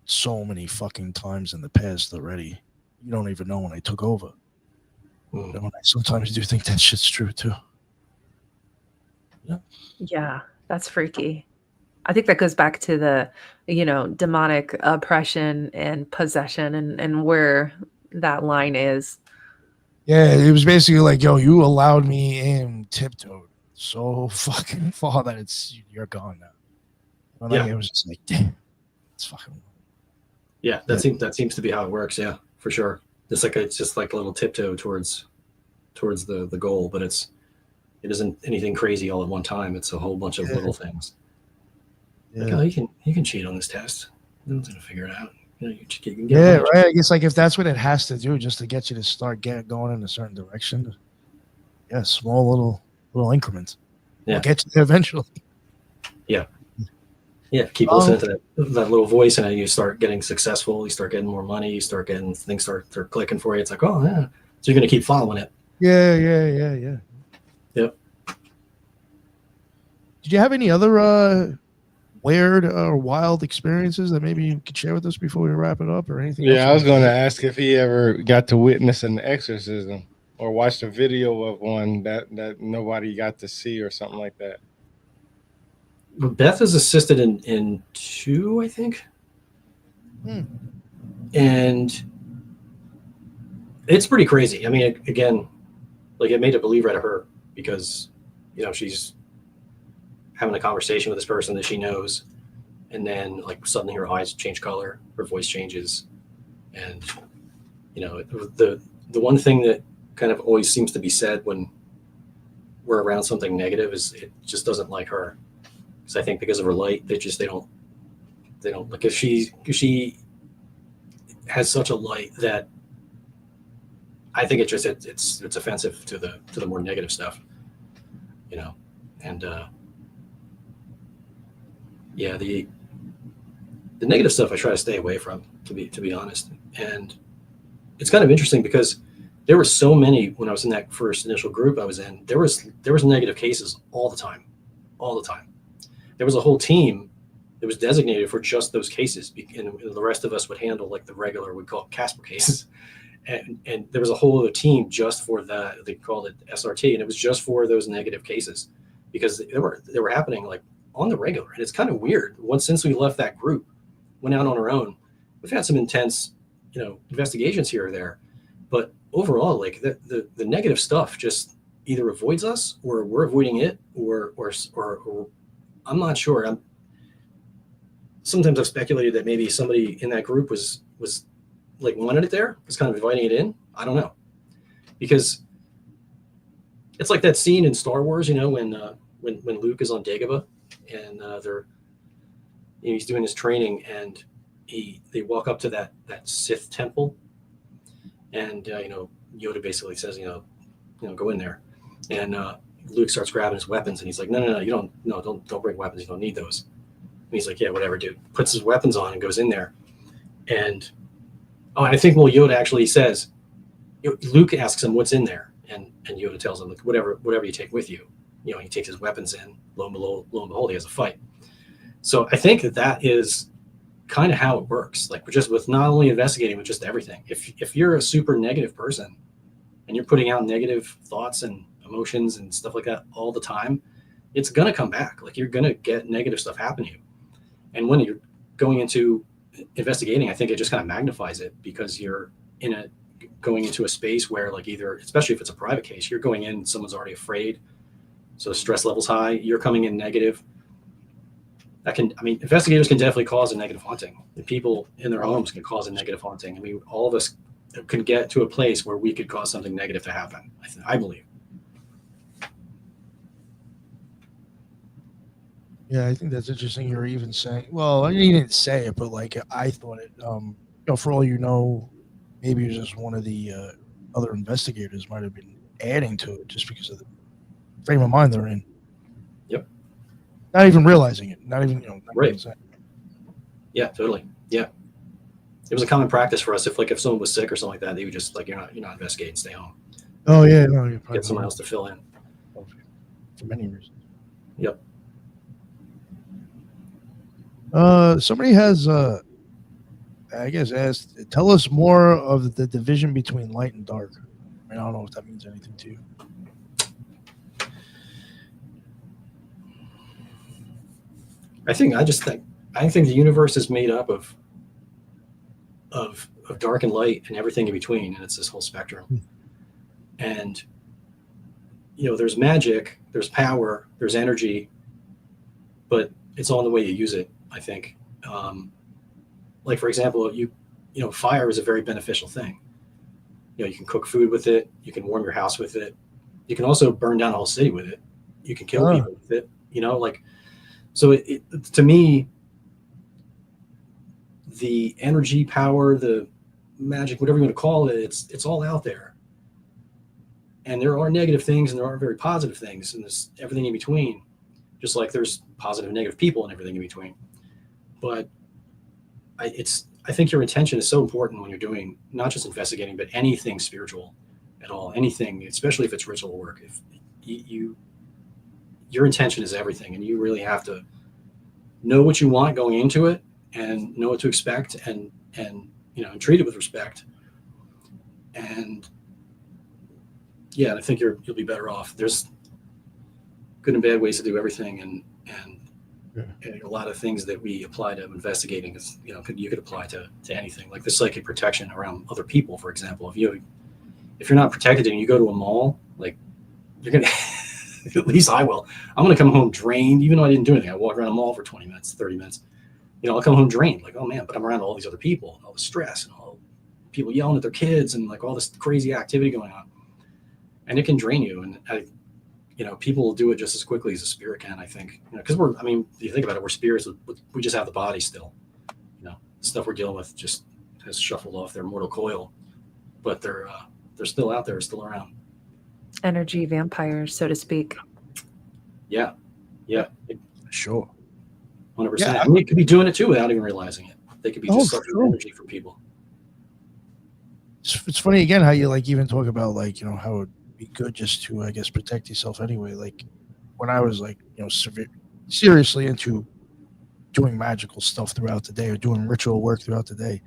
so many fucking times in the past already. You don't even know when I took over. And I sometimes do think that shit's true too. Yeah, that's freaky. I think that goes back to the, demonic oppression and possession and where that line is. Yeah, it was basically like, yo, you allowed me in tiptoed so fucking far that you're gone now. Yeah. It was just like, damn, it's fucking. Yeah, that seems to be how it works. Yeah, for sure. It's just like a little tiptoe towards the goal, but it isn't anything crazy all at one time. It's a whole bunch of little things. Yeah. Like, oh, you can cheat on this test. No one's gonna figure it out. You can get right. I guess like if that's what it has to do, just to get you to start going in a certain direction. Yeah, small little increments. Yeah, will get you there eventually. Yeah. Yeah, keep listening to that little voice, and then you start getting successful. You start getting more money. You start getting things start clicking for you. It's like, oh yeah, so you're gonna keep following it. Yeah. Yep. Did you have any other weird or wild experiences that maybe you could share with us before we wrap it up, or anything? Yeah, I was going to ask if he ever got to witness an exorcism or watched a video of one that nobody got to see or something like that. Beth has assisted in 2, I think. And it's pretty crazy. I mean, again, like it made a believer out of her because, she's having a conversation with this person that she knows. And then like suddenly her eyes change color, her voice changes. And, the one thing that kind of always seems to be said when we're around something negative is it just doesn't like her. Because I think because of her light, they don't like if she has such a light that I think it's offensive to the more negative stuff, and the negative stuff I try to stay away from, to be honest. And it's kind of interesting because there were so many when I was in that first initial group I was in. There was negative cases all the time. There was a whole team that was designated for just those cases, and the rest of us would handle like the regular, we call it Casper cases. And there was a whole other team just for that. They called it SRT, and it was just for those negative cases because they were happening like on the regular. And it's kind of weird. Since we left that group, went out on our own, we've had some intense, investigations here or there, but overall, like the negative stuff just either avoids us or we're avoiding it, or I'm not sure. Sometimes I've speculated that maybe somebody in that group was like wanted it there, was kind of inviting it in. I don't know, because it's like that scene in Star Wars, you know, when Luke is on Dagobah and he's doing his training, and they walk up to that Sith temple, and Yoda basically says, go in there, and Luke starts grabbing his weapons, and he's like, no, don't bring weapons, you don't need those. And he's like, yeah, whatever, dude. Puts his weapons on and goes in there, and I think Yoda actually says, Luke asks him what's in there, and Yoda tells him, like, whatever you take with you. He takes his weapons in. Lo and behold, he has a fight. So I think that is kind of how it works. Like, we're just with not only investigating, but just everything. If you're a super negative person and you're putting out negative thoughts and emotions and stuff like that all the time, it's going to come back. Like, you're going to get negative stuff happen to you. And when you're going into investigating, I think it just kind of magnifies it, because you're going into a space where, like, either, especially if it's a private case, you're going in, someone's already afraid, so stress level's high, you're coming in negative. Investigators can definitely cause a negative haunting. And people in their homes can cause a negative haunting. I mean, all of us could get to a place where we could cause something negative to happen, I believe. Yeah, I think that's interesting. You're even saying, well, you didn't say it, but like, I thought it, for all you know, maybe it was just one of the other investigators might have been adding to it just because of the frame of mind they're in. Yep. Not even realizing it. Not even, right. Yeah, totally. Yeah. It was a common practice for us. If someone was sick or something like that, they would just, like, you're not investigating, stay home. Oh yeah, no, you're get someone else to fill in. For many reasons. Yep. Somebody has, I guess, asked, tell us more of the division between light and dark. I don't know if that means anything to you. I think the universe is made up of dark and light and everything in between, and it's this whole spectrum. And there's magic, there's power, there's energy, but it's all in the way you use it, I think. Like, for example, fire is a very beneficial thing. You can cook food with it, you can warm your house with it, you can also burn down a whole city with it, you can kill people with it, so it, to me, the energy, power, the magic, whatever you want to call it, it's all out there. And there are negative things and there are very positive things, and there's everything in between, just like there's positive and negative people and everything in between. But I think your intention is so important when you're doing not just investigating, but anything spiritual at all, anything, especially if it's ritual work. If your intention is everything, and you really have to know what you want going into it and know what to expect, and treat it with respect. And yeah, I think you'll be better off. There's good and bad ways to do everything, and a lot of things that we apply to investigating is, you could apply to anything, like the psychic protection around other people. For example, if you're not protected and you go to a mall, like, you're gonna at least I will. I'm gonna come home drained, even though I didn't do anything. I walk around a mall for 20 minutes, 30 minutes. I'll come home drained, like, oh man, but I'm around all these other people, and all the stress, and all people yelling at their kids, and like all this crazy activity going on, and it can drain you. And people will do it just as quickly as a spirit can, I think. Because if you think about it, we're spirits. We just have the body still. The stuff we're dealing with just has shuffled off their mortal coil, but they're still out there, still around. Energy vampires, so to speak. Yeah. Sure. 100%. Yeah. It could be doing it too without even realizing it. They could be just sucking energy from people. It's funny again how you even talk about how it'd be good just to, I guess, protect yourself anyway. Like, when I was seriously into doing magical stuff throughout the day, or doing ritual work throughout the day,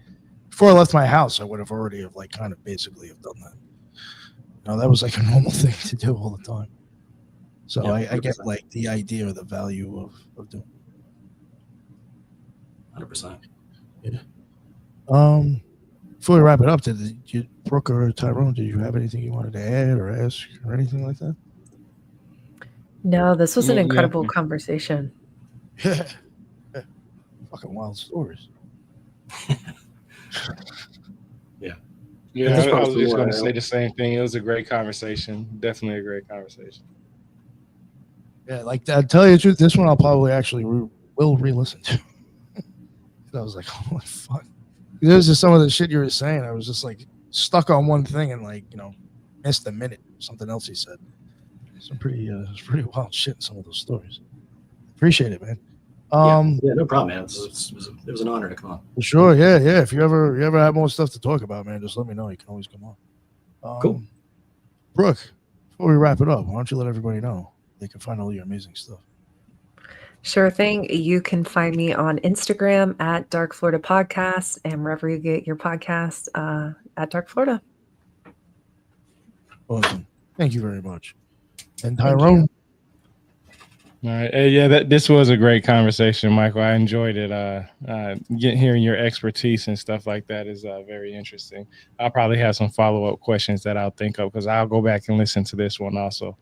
before I left my house, I would have already kind of basically have done that. That was like a normal thing to do all the time. So yeah, I get the idea or the value of doing 100%. Yeah. Before we wrap it up, did you, Brooke or Tyrone, did you have anything you wanted to add or ask or anything like that? No, this was an Yeah, incredible conversation. Yeah. Fucking wild stories. Yeah, There's I probably was some just more, going to I say know. the same thing. It was a great conversation. Definitely a great conversation. Yeah, like I'll tell you the truth, this one I'll probably actually will re-listen to. I was like, holy fuck. There's just some of the shit you were saying. I was just like stuck on one thing and like, missed a minute. Something else he said. Some pretty wild shit in some of those stories. Appreciate it, man. Yeah, no problem, man. It was an honor to come on. For sure, yeah. If you ever have more stuff to talk about, man, just let me know. You can always come on. Cool. Brooke, before we wrap it up, why don't you let everybody know they can find all your amazing stuff? Sure thing. You can find me on Instagram at Dark Florida Podcast and wherever you get your podcast at Dark Florida. Awesome. Thank you very much. And Thank Tyrone. you. All right. Yeah, this was a great conversation, Michael. I enjoyed it. Hearing your expertise and stuff like that is very interesting. I'll probably have some follow-up questions that I'll think of because I'll go back and listen to this one also.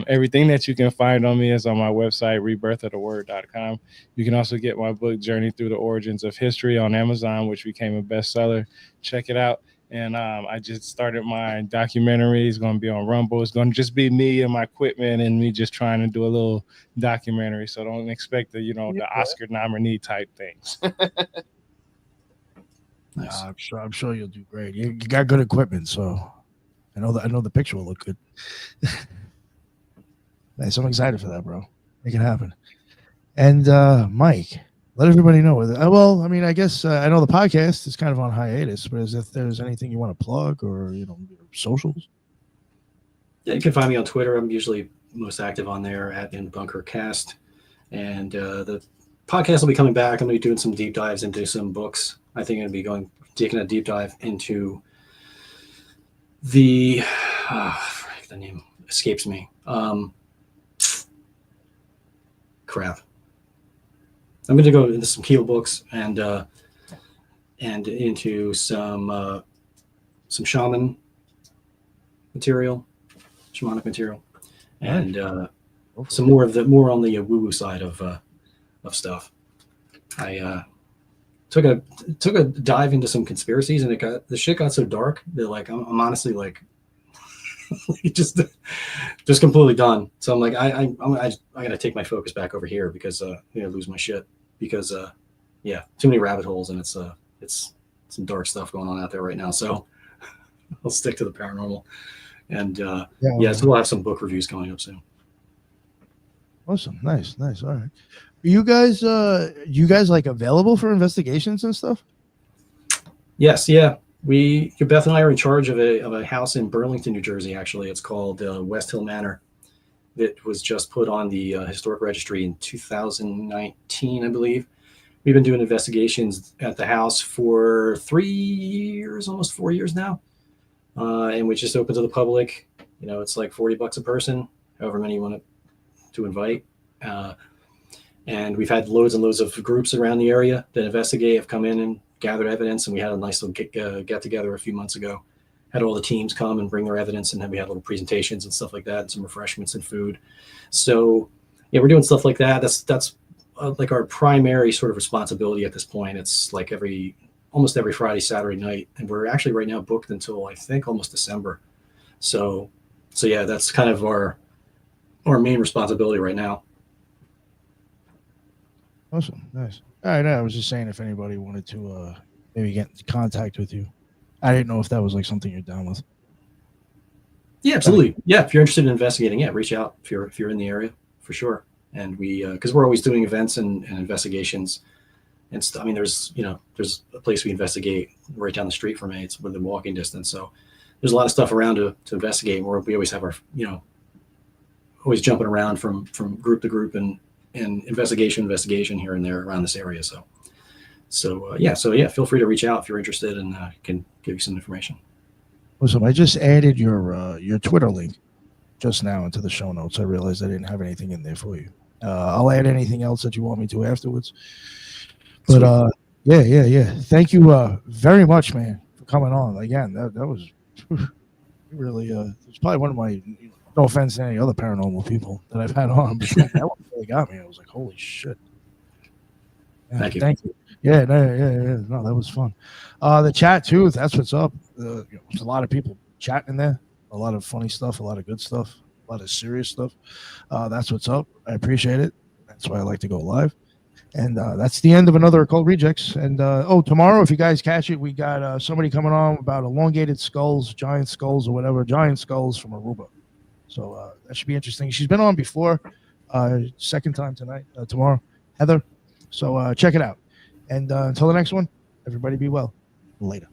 Everything that you can find on me is on my website, rebirthoftheword.com. You can also get my book, Journey Through the Origins of History, on Amazon, which became a bestseller. Check it out. And I just started my documentary. It's going to be on Rumble. It's going to just be me and my equipment and me just trying to do a little documentary. So don't expect the Oscar nominee type things. Nice. I'm sure you'll do great. You got good equipment, so I know the picture will look good. Nice. I'm excited for that, bro. Make it happen. And Mike, let everybody know. Well, I mean, I guess I know the podcast is kind of on hiatus, but if there's anything you want to plug or socials. Yeah, you can find me on Twitter. I'm usually most active on there at In Bunker Cast, and the podcast will be coming back. I'm going to be doing some deep dives into some books. I think I'm going to be taking a deep dive into the name escapes me. Crap. I'm going to go into some Keel books and into some shamanic material, and some more on the woo-woo side of stuff. I took a dive into some conspiracies, and the shit got so dark that like I'm honestly like just completely done. So I'm like I gotta take my focus back over here because lose my shit because too many rabbit holes, and it's some dark stuff going on out there right now. So I'll stick to the paranormal, and so we'll have some book reviews coming up soon. Awesome, nice. All right, are you guys like available for investigations and stuff? Yes, yeah. Beth and I are in charge of a house in Burlington, New Jersey. Actually, it's called West Hill Manor. That was just put on the historic registry in 2019, I believe. We've been doing investigations at the house for 3 years, almost 4 years now, and we just open to the public. It's like $40 a person, however many you want to invite. And we've had loads and loads of groups around the area that investigate, have come in and gathered evidence, and we had a nice little get together a few months ago. Had all the teams come and bring their evidence, and then we had little presentations and stuff like that, and some refreshments and food. So yeah, we're doing stuff like that. That's like our primary sort of responsibility at this point. It's like almost every Friday, Saturday night, and we're actually right now booked until I think almost December. So yeah, that's kind of our main responsibility right now. Awesome, nice. All right, I was just saying if anybody wanted to maybe get in contact with you. I didn't know if that was like something you're down with. Yeah, absolutely. Yeah, if you're interested in investigating, reach out if you're in the area for sure. And we because we're always doing events and investigations and stuff. I mean, there's a place we investigate right down the street from me. It's within walking distance. So there's a lot of stuff around to investigate. We always have our always jumping around from group to group and investigation here and there around this area. So feel free to reach out if you're interested, and can give you some information. Awesome. I just added your Twitter link just now into the show notes. I realized I didn't have anything in there for you. I'll add anything else that you want me to afterwards. But yeah. Thank you very much, man, for coming on. Again, that was really it's probably one of my No offense to any other paranormal people that I've had on, but that one really got me. I was like, holy shit. Yeah, Thank you. Thank you. Yeah, no, that was fun. The chat too, that's what's up. There's a lot of people chatting in there, a lot of funny stuff, a lot of good stuff, a lot of serious stuff. That's what's up. I appreciate it. That's why I like to go live. And that's the end of another Occult Rejects. And tomorrow, if you guys catch it, we got somebody coming on about elongated skulls, giant skulls, or whatever, giant skulls from Aruba. So that should be interesting. She's been on before, second time tonight, tomorrow, Heather. So check it out. And until the next one, everybody be well. Later.